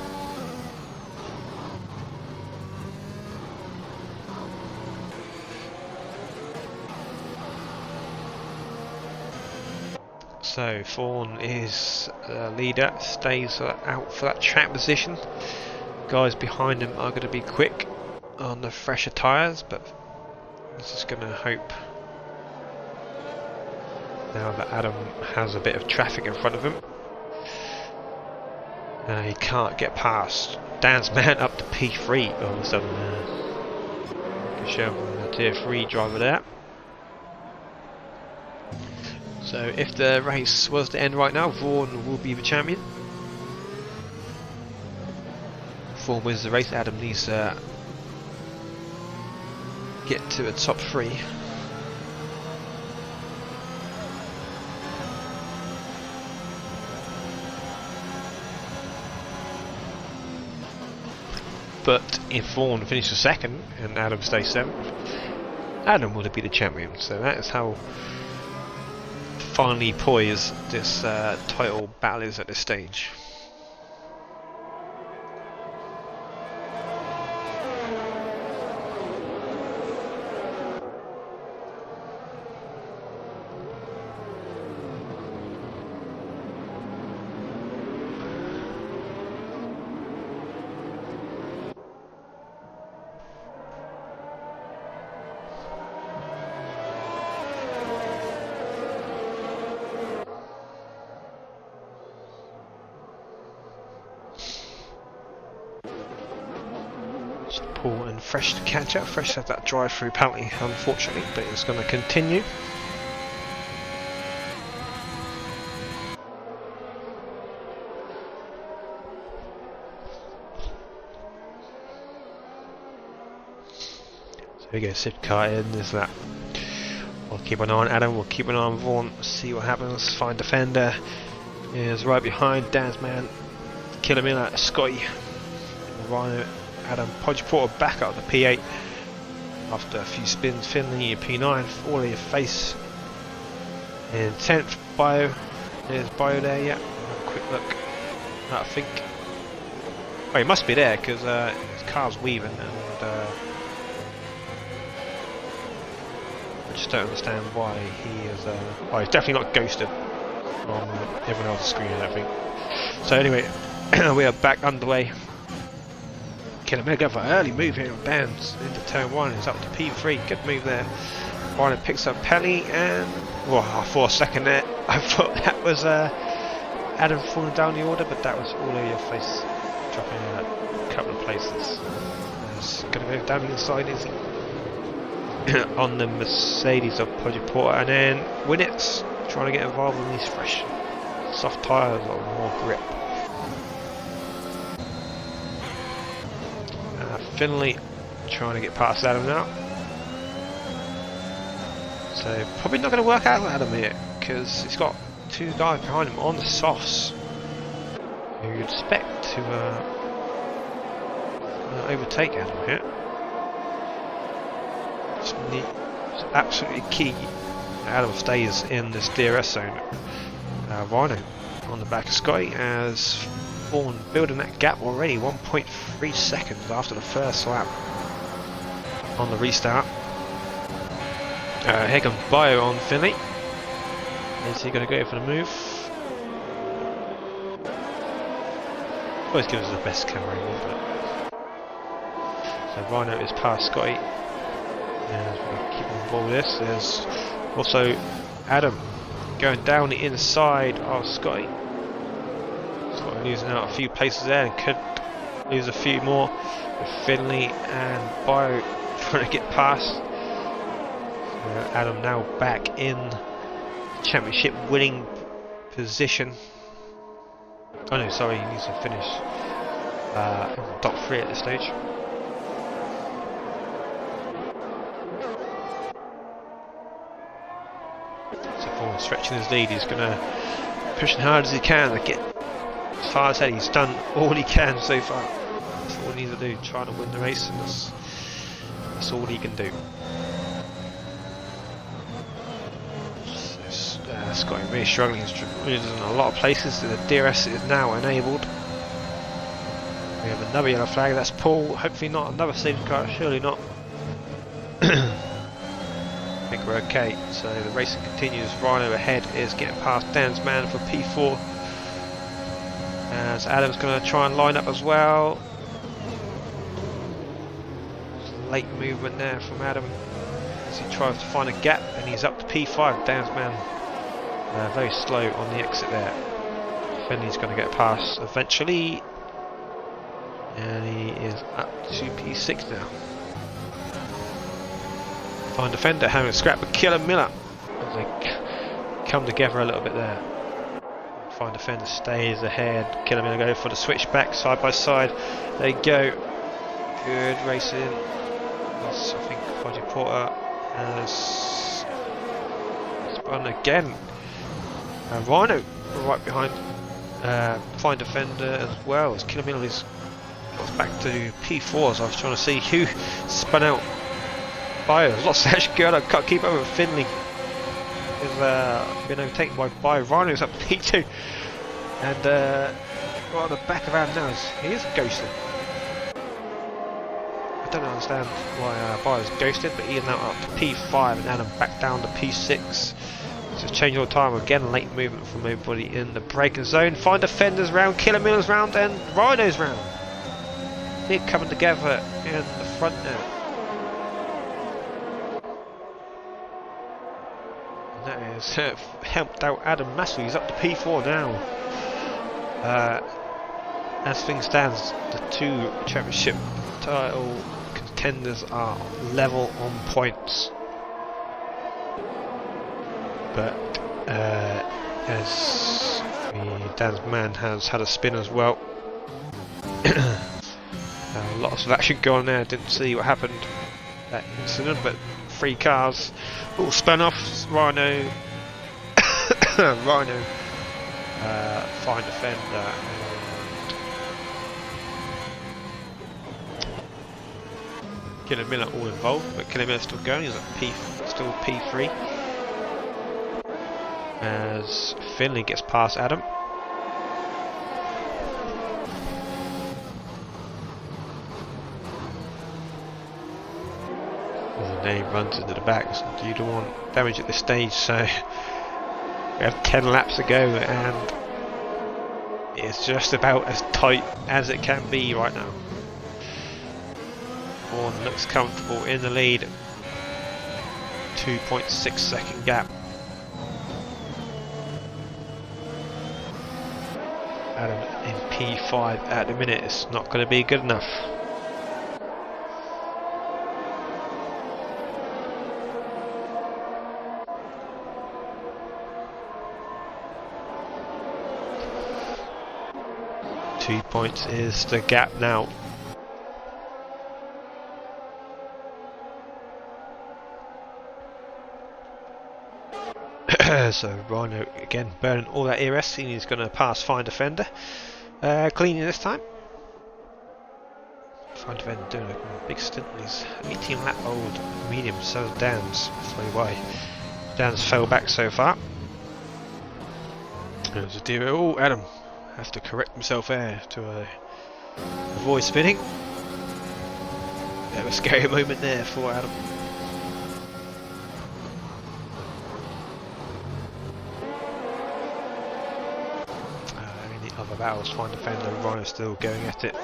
So Fawn is the leader, stays out for that track position. Guys behind him are going to be quick on the fresher tyres, but he's just going to hope now that Adam has a bit of traffic in front of him. He can't get past Dan's man up to P3 all of a sudden. Can show him the tier 3 driver there. So if the race was to end right now, Vaughan will be the champion. Vaughan wins the race. Adam needs to get to the top 3. But if Vaughan finishes second and Adam stays 7th, Adam will be the champion. So that is how finally poised this title battle is at this stage. Paul and Fresh to catch up. Fresh had that drive-through penalty, unfortunately, but it's going to continue. So we go Sid Car in. There's that. We'll keep an eye on Adam. We'll keep an eye on Vaughan. See what happens. Find defender. Is right behind Dan's man. Kill him in at Scotty. Rhino. Adam Podge Porter back up the P8 after a few spins. Finley P9, all of your face. In 10th, Bio. There's Bio there, yeah. Have a quick look. I think. Oh, he must be there because his car's weaving, and I just don't understand why he is. Oh, he's definitely not ghosted on everyone else's screen, I don't think. So anyway, we are back underway. We're going for an early move here on Bands into turn 1. It's up to P3. Good move there. Rhino picks up Pelly, and for a second there I thought that was Adam falling down the order, but that was all over your face, dropping a couple of places. It's going to go down the inside, is he? On the Mercedes of Podge Porter, and then Winnets trying to get involved in these fresh soft tyres or more grip. Finley trying to get past Adam now. So probably not going to work out with Adam here, because he's got 2 guys behind him on the softs who you'd expect to overtake Adam here. It's absolutely key Adam stays in this DRS zone. Rhino on the back of Scotty as Vaughan building that gap already, 1.3 seconds after the first lap on the restart. Here comes Bio on Finley. Is he going to go for the move? Always gives us the best camera angle, but so Rhino is past Scotty. And we keep on board with this. There's also Adam going down the inside of Scotty. Scotty losing out a few places there and could lose a few more with Finley and Bio trying to get past. Adam now back in championship winning position. Oh no, sorry, he needs to finish in top 3 at this stage. So Vaughan stretching his lead, he's going to push as hard as he can to get as far as he's done all he can so far. That's all he needs to do, trying to win the race, and that's all he can do. Scotty really struggling. He's in a lot of places. The DRS is now enabled. We have another yellow flag. That's Paul. Hopefully not another safety car. Surely not. I think we're okay. So the racing continues. Rhino ahead is getting past Dan's man for P4. As Adam's going to try and line up as well. Late movement there from Adam as he tries to find a gap, and he's up to P5. Dan's man. Very slow on the exit there. Finley's going to get past eventually, and he is up to P6 now. Fine defender having a scrap with Killer Miller as they come together a little bit there. Fine defender stays ahead. Killer Miller go for the switchback side by side. They go. Good racing. That's, I think, Quadri Porter has spun again. Rhino right behind, fine defender as well as Killer Miller goes back to P4. So I was trying to see who spun out. Bio, lost actually good. I can't keep up with Finley. Has been overtaken by Bio. Rhino's up to P2, and right on the back of Adam now he is ghosted. I don't understand why Bio's ghosted, but he is now up to P5 and Adam back down to P6. Just change all the time again. Late movement from everybody in the braking zone. Fine defenders round, Killer Miller's round, and Rhino's round. They're coming together in the front now. And that has helped out Adam massively. He's up to P4 now. As things stand, the two championship title contenders are level on points. But as Dan's man has had a spin as well. Lots of action going on there. Didn't see what happened that incident, but 3 cars all spun off. Rhino, Rhino, fine defender, and Killer Miller all involved, but Killer Miller's still going. He's at still P3. As Finley gets past Adam. And then he runs into the back. So you don't want damage at this stage, so we have 10 laps to go, and it's just about as tight as it can be right now. Vaughan looks comfortable in the lead. 2.6 second gap. Adam in P5 at the minute. It's not going to be good enough. Two points is the gap now. So Rhino again burning all that ERS, and he's going to pass fine defender. Cleaning this time. Fine defender doing a big stint. He's 18 lap old medium, so is Dan's. That's why Dan's fell back so far. There's a deal. Oh, Adam has to correct himself there to avoid spinning. Bit of a scary moment there for Adam. Other battles, fine defender, Rhino still going at it.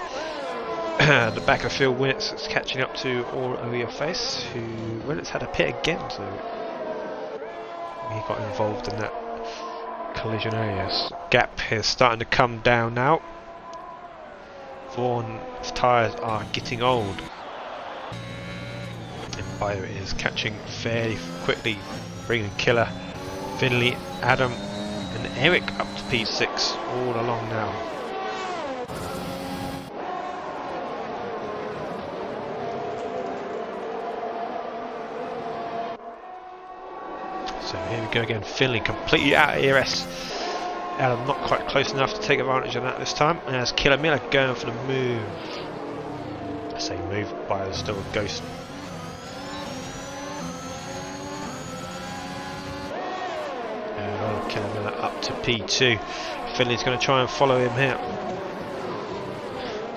The back of Phil Winnets is catching up to all over your face, who Winnets had a pit again, so he got involved in that collision area. Gap is starting to come down now. Vaughan's tyres are getting old, and Bio is catching fairly quickly, bringing Killer, Finley, Adam and Eric up to P6 all along now. we go again. Finley completely out of ERS. Adam not quite close enough to take advantage of that this time. And there's Killer Miller going for the move. I say move, but still a ghost. And Killer Miller up to P2. Finley's going to try and follow him here.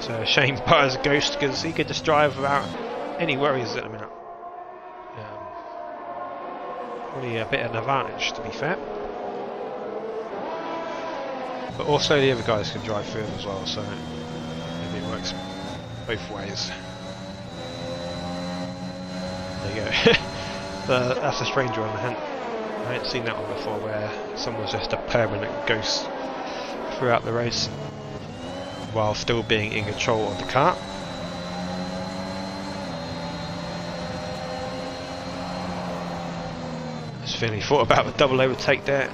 So shame Byers a ghost because he could just drive without any worries at the minute. Really a bit of an advantage, to be fair. But also the other guys can drive through him as well, so maybe it works both ways. There you go. That's a strange one. I hadn't seen that one before, where someone's just a permanent ghost throughout the race while still being in control of the car. Just Finley thought about the double overtake there.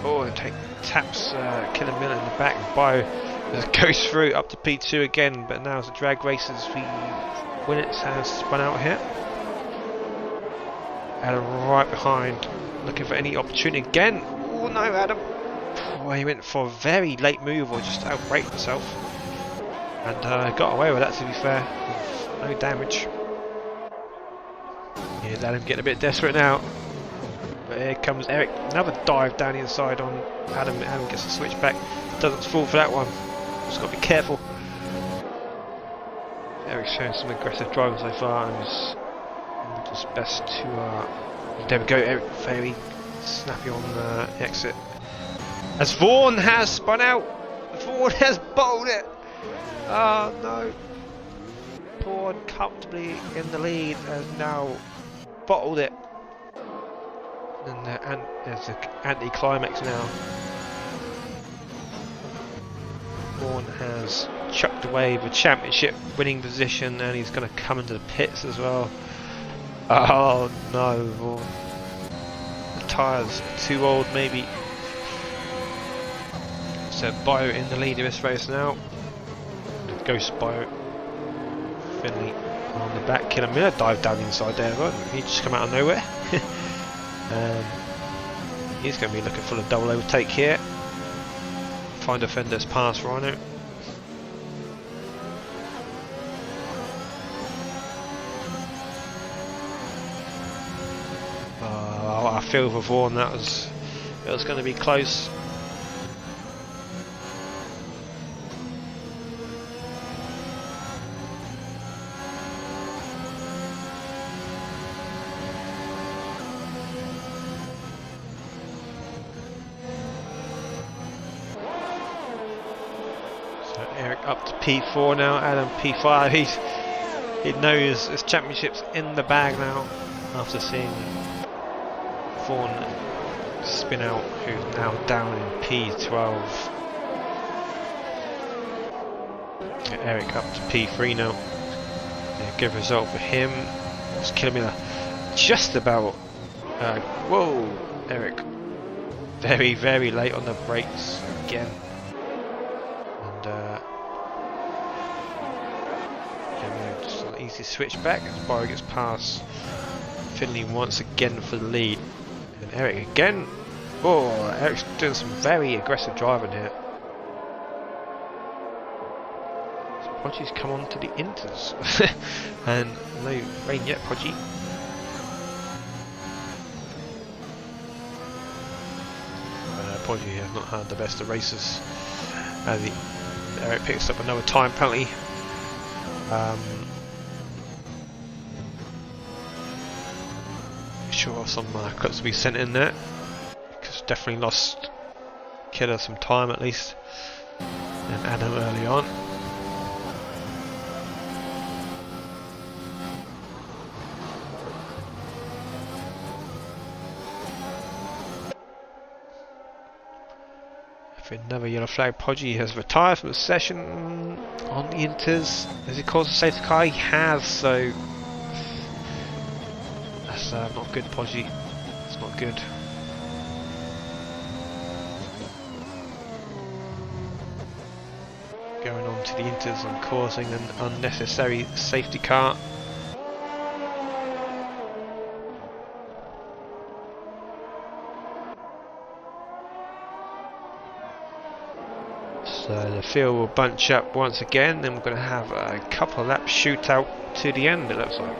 Oh, taps Killer Miller in the back. Bio goes through up to P2 again, but now as the drag races, Winnets has spun out here. Adam right behind, looking for any opportunity again. Oh no, Adam. Oh, he went for a very late move or just outbraked himself. And got away with that, to be fair, with no damage. Yeah, let him get a bit desperate now. But here comes Eric, another dive down the inside on Adam. Adam gets a switch back, doesn't fall for that one. Just got to be careful. Eric's showing some aggressive driving so far, and it's just best to. There we go, Eric very snappy on the exit. As Vaughan has spun out, Vaughan has bowled it. Oh no! Vaughan comfortably in the lead has now bottled it. And there's an anti-climax now. Vaughan has chucked away the championship winning position, and he's going to come into the pits as well. Oh no, Vaughan. The tyres are too old maybe. So Bio in the lead of this race now. Ghost Bio. Finley on the back. Killer Miller dived down the inside there, but he just come out of nowhere. He's going to be looking for a double overtake here. Find defenders past Rhino. I feel for Vaughan it was going to be close. Eric up to P4 now, Adam P5. He knows his championship's in the bag now after seeing Vaughan spin out, who's now down in P12. Eric up to P3 now. Yeah, good result for him. It's Killer Miller just about. Whoa, Eric. Very, very late on the brakes again. Just an easy switch back as Bio gets past Finley once again for the lead. And Eric again. Oh, Eric's doing some very aggressive driving here. So Podgy's come on to the inters. And no rain yet, Podgy. Podgy has not had the best of races. Eric picks up another time penalty. Sure, some clips will be sent in there, because definitely lost Killer some time at least, and Adam early on. Another yellow flag. Podgy has retired from the session on the inters. Has he caused a safety car? He has, so that's not good, Podgy. It's not good. Going on to the inters and causing an unnecessary safety car. So the field will bunch up once again, then we're going to have a couple of laps shootout to the end, it looks like.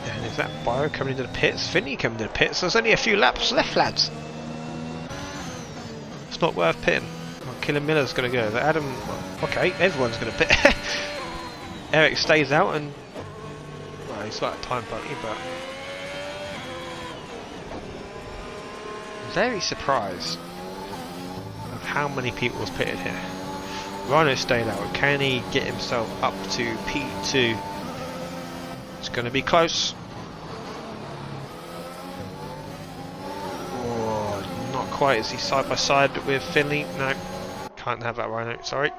And is that Bio coming into the pits? Finney coming into the pits? There's only a few laps left, lads. It's not worth pitting. Oh, Killer Miller's going to go. Adam, okay, everyone's going to pit. Eric stays out and well, he's like a time buggy, but I'm very surprised of how many people was pitted here. Rhino stayed out. Can he get himself up to P2? It's going to be close. Oh, not quite. Is he side by side with Finley? No, can't have that Rhino. Sorry.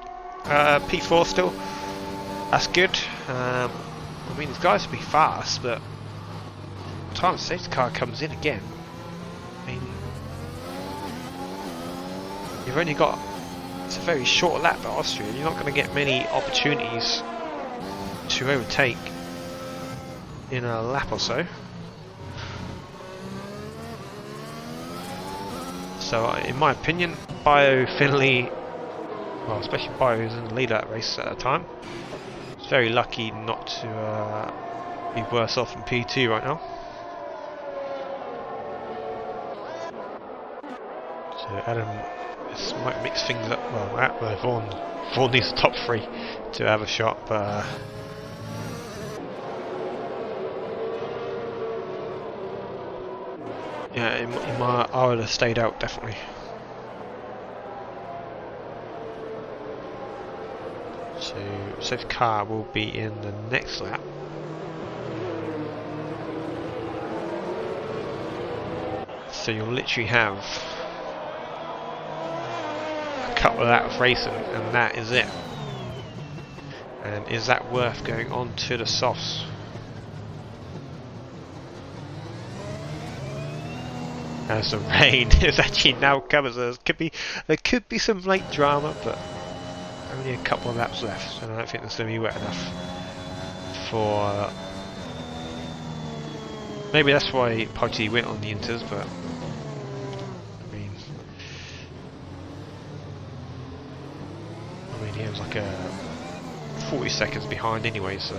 P4 still. That's good. I mean, these guys will be fast, but by the time the safety car comes in again, I mean, you've only got, it's a very short lap at Austria. You're not going to get many opportunities to overtake in a lap or so. So, in my opinion, Bio, Finley, well, especially Bio, who's in the lead of that race at the time, very lucky not to be worse off in P2 right now. So Adam, this might mix things up. Well, Vaughan needs the top 3 to have a shot, but yeah, I would have stayed out definitely. So safe car will be in the next lap. So you'll literally have a couple of laps racing and that is it. And is that worth going on to the softs? As the rain is actually now covers us, there could be some late drama, but only a couple of laps left, and I don't think it's going to be wet enough for. Maybe that's why Poggi went on the inters, but I mean, he was like 40 seconds behind anyway, so.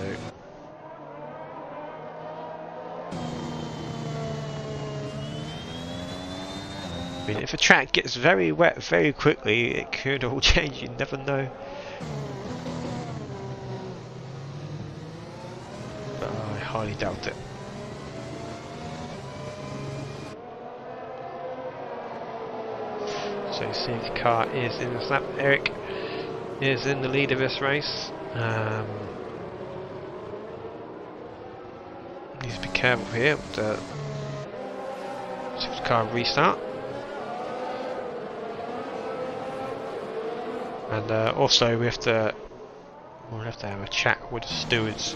I mean, if a track gets very wet very quickly, it could all change, you never know. But I highly doubt it. So you see the car is in this lap. Eric is in the lead of this race. Needs to be careful here with the car restart. And also we'll have to have a chat with the stewards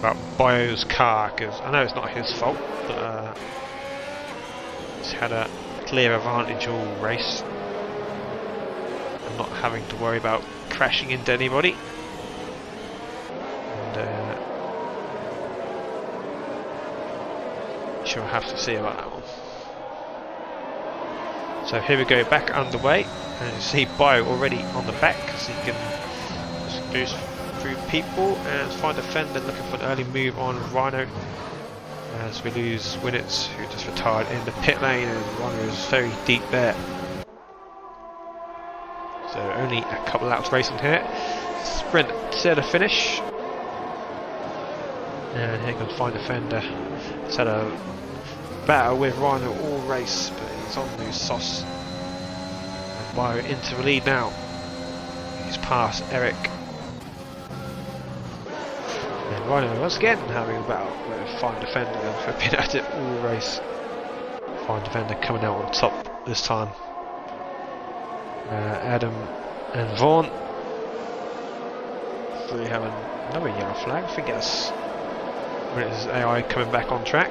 about Bio's car, because I know it's not his fault, but he's had a clear advantage all race and not having to worry about crashing into anybody. And she'll have to see about that one. So here we go, back underway. And you see Bio already on the back, because he can just boost through people and find a fender looking for an early move on Rhino. As we lose Winnets, who just retired in the pit lane, and Rhino is very deep there. So only a couple of laps racing here. Sprint to the finish. And here comes find a fender. He's had a battle with Rhino all race, but he's on those softs. Bio into the lead now. He's past Eric. And Rhino once again having a battle with Fine Defender. We've been at it all race. Fine Defender coming out on top this time. Adam and Vaughan. So we have another yellow flag. I think that's when it's AI coming back on track.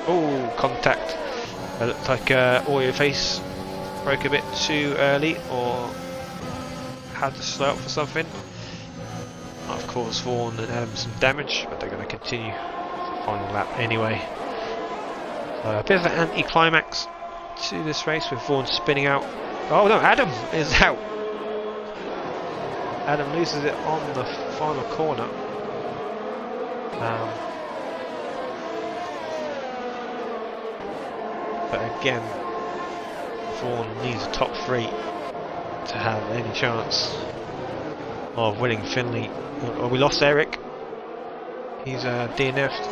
Oh, contact. It looked like Audio Face broke a bit too early, or had to slow up for something. Of course, Vaughan and Adam some damage, but they're going to continue the final lap anyway. So a bit of an anti-climax to this race with Vaughan spinning out. Oh no, Adam is out. Adam loses it on the final corner. But again, Vaughan needs a top 3 to have any chance of winning Finley. Oh, we lost Eric. He's DNF'd.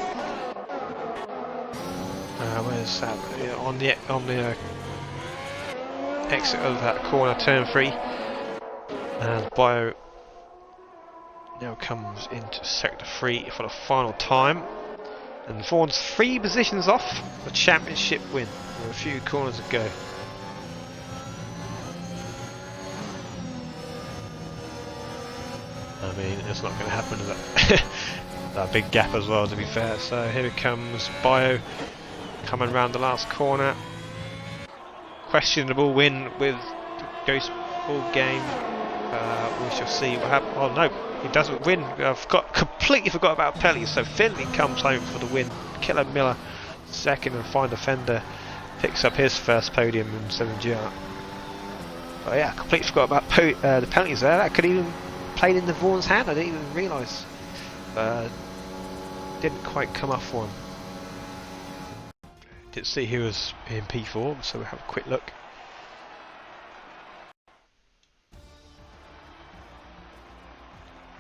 Where's that? On the exit of that corner, turn 3. And Bio now comes into sector 3 for the final time. And Vaughan's 3 positions off the championship win with a few corners to go. I mean, it's not going to happen with that, that big gap as well, to be fair. So here it comes, Bio coming around the last corner. Questionable win with Ghost Ball game. We shall see what happens. Oh no, he doesn't win. I've completely forgot about Pelly. So Finley comes home for the win. Killer Miller, second and final defender, picks up his first podium in 7GR. But yeah, completely forgot about the penalties there. That could even played into Vaughan's hand. I didn't even realise. Didn't quite come up for him. Didn't see he was in P4, so we'll have a quick look.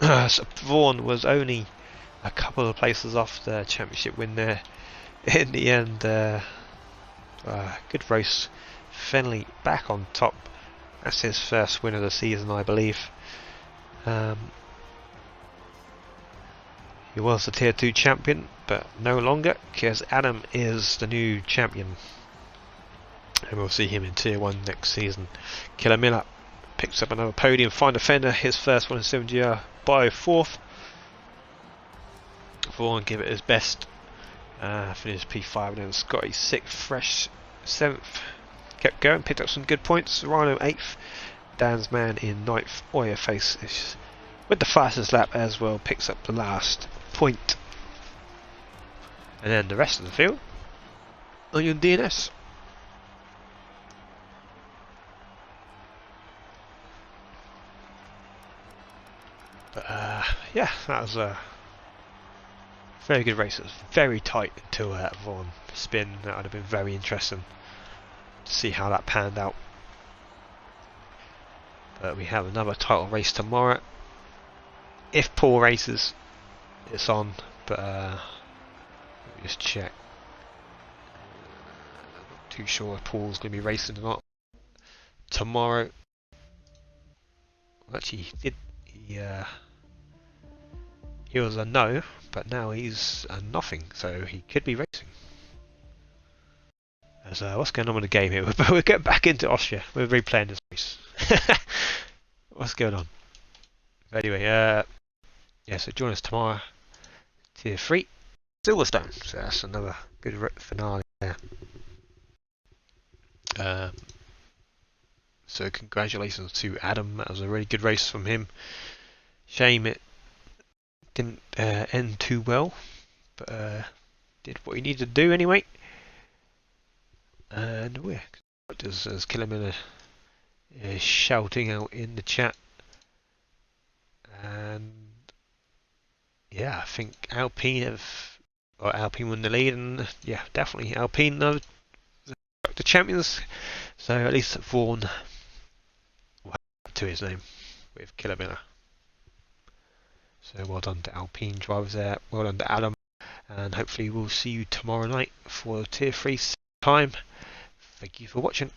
So Vaughan was only a couple of places off the championship win there. In the end, good race. Finley back on top. That's his first win of the season, I believe. He was the tier 2 champion, but no longer, because Adam is the new champion. And we'll see him in tier 1 next season. Killer Miller picks up another podium, fine defender, his first one in 7GR, by 4th. Vaughan give it his best. Finished P5 and then Scotty 6th, fresh 7th. Kept going, picked up some good points. Rhino 8th, Dan's man in 9th. Oya Face is with the fastest lap as well, picks up the last point. And then the rest of the field on your DNS. But yeah, that was a very good race. It was very tight until that Vaughan spin. That would have been very interesting to see how that panned out. But we have another title race tomorrow. If Paul races, it's on. But let me just check. Not too sure if Paul's going to be racing or not tomorrow. Actually, he was a no, but now he's a nothing, so he could be racing. So what's going on with the game here? We're getting back into Austria. We're replaying this race. What's going on? But anyway, yeah, so join us tomorrow, tier 3, Silverstone. So that's another good finale there. So congratulations to Adam. That was a really good race from him. Shame it didn't end too well, but did what he needed to do anyway. And we're as Killer Miller is shouting out in the chat. And yeah, I think Alpine won the lead, and yeah, definitely Alpine are the champions. So at least Vaughan will have to his name with Killer Miller. So well done to Alpine drivers there, well done to Adam, and hopefully we'll see you tomorrow night for tier 3 time. Thank you for watching.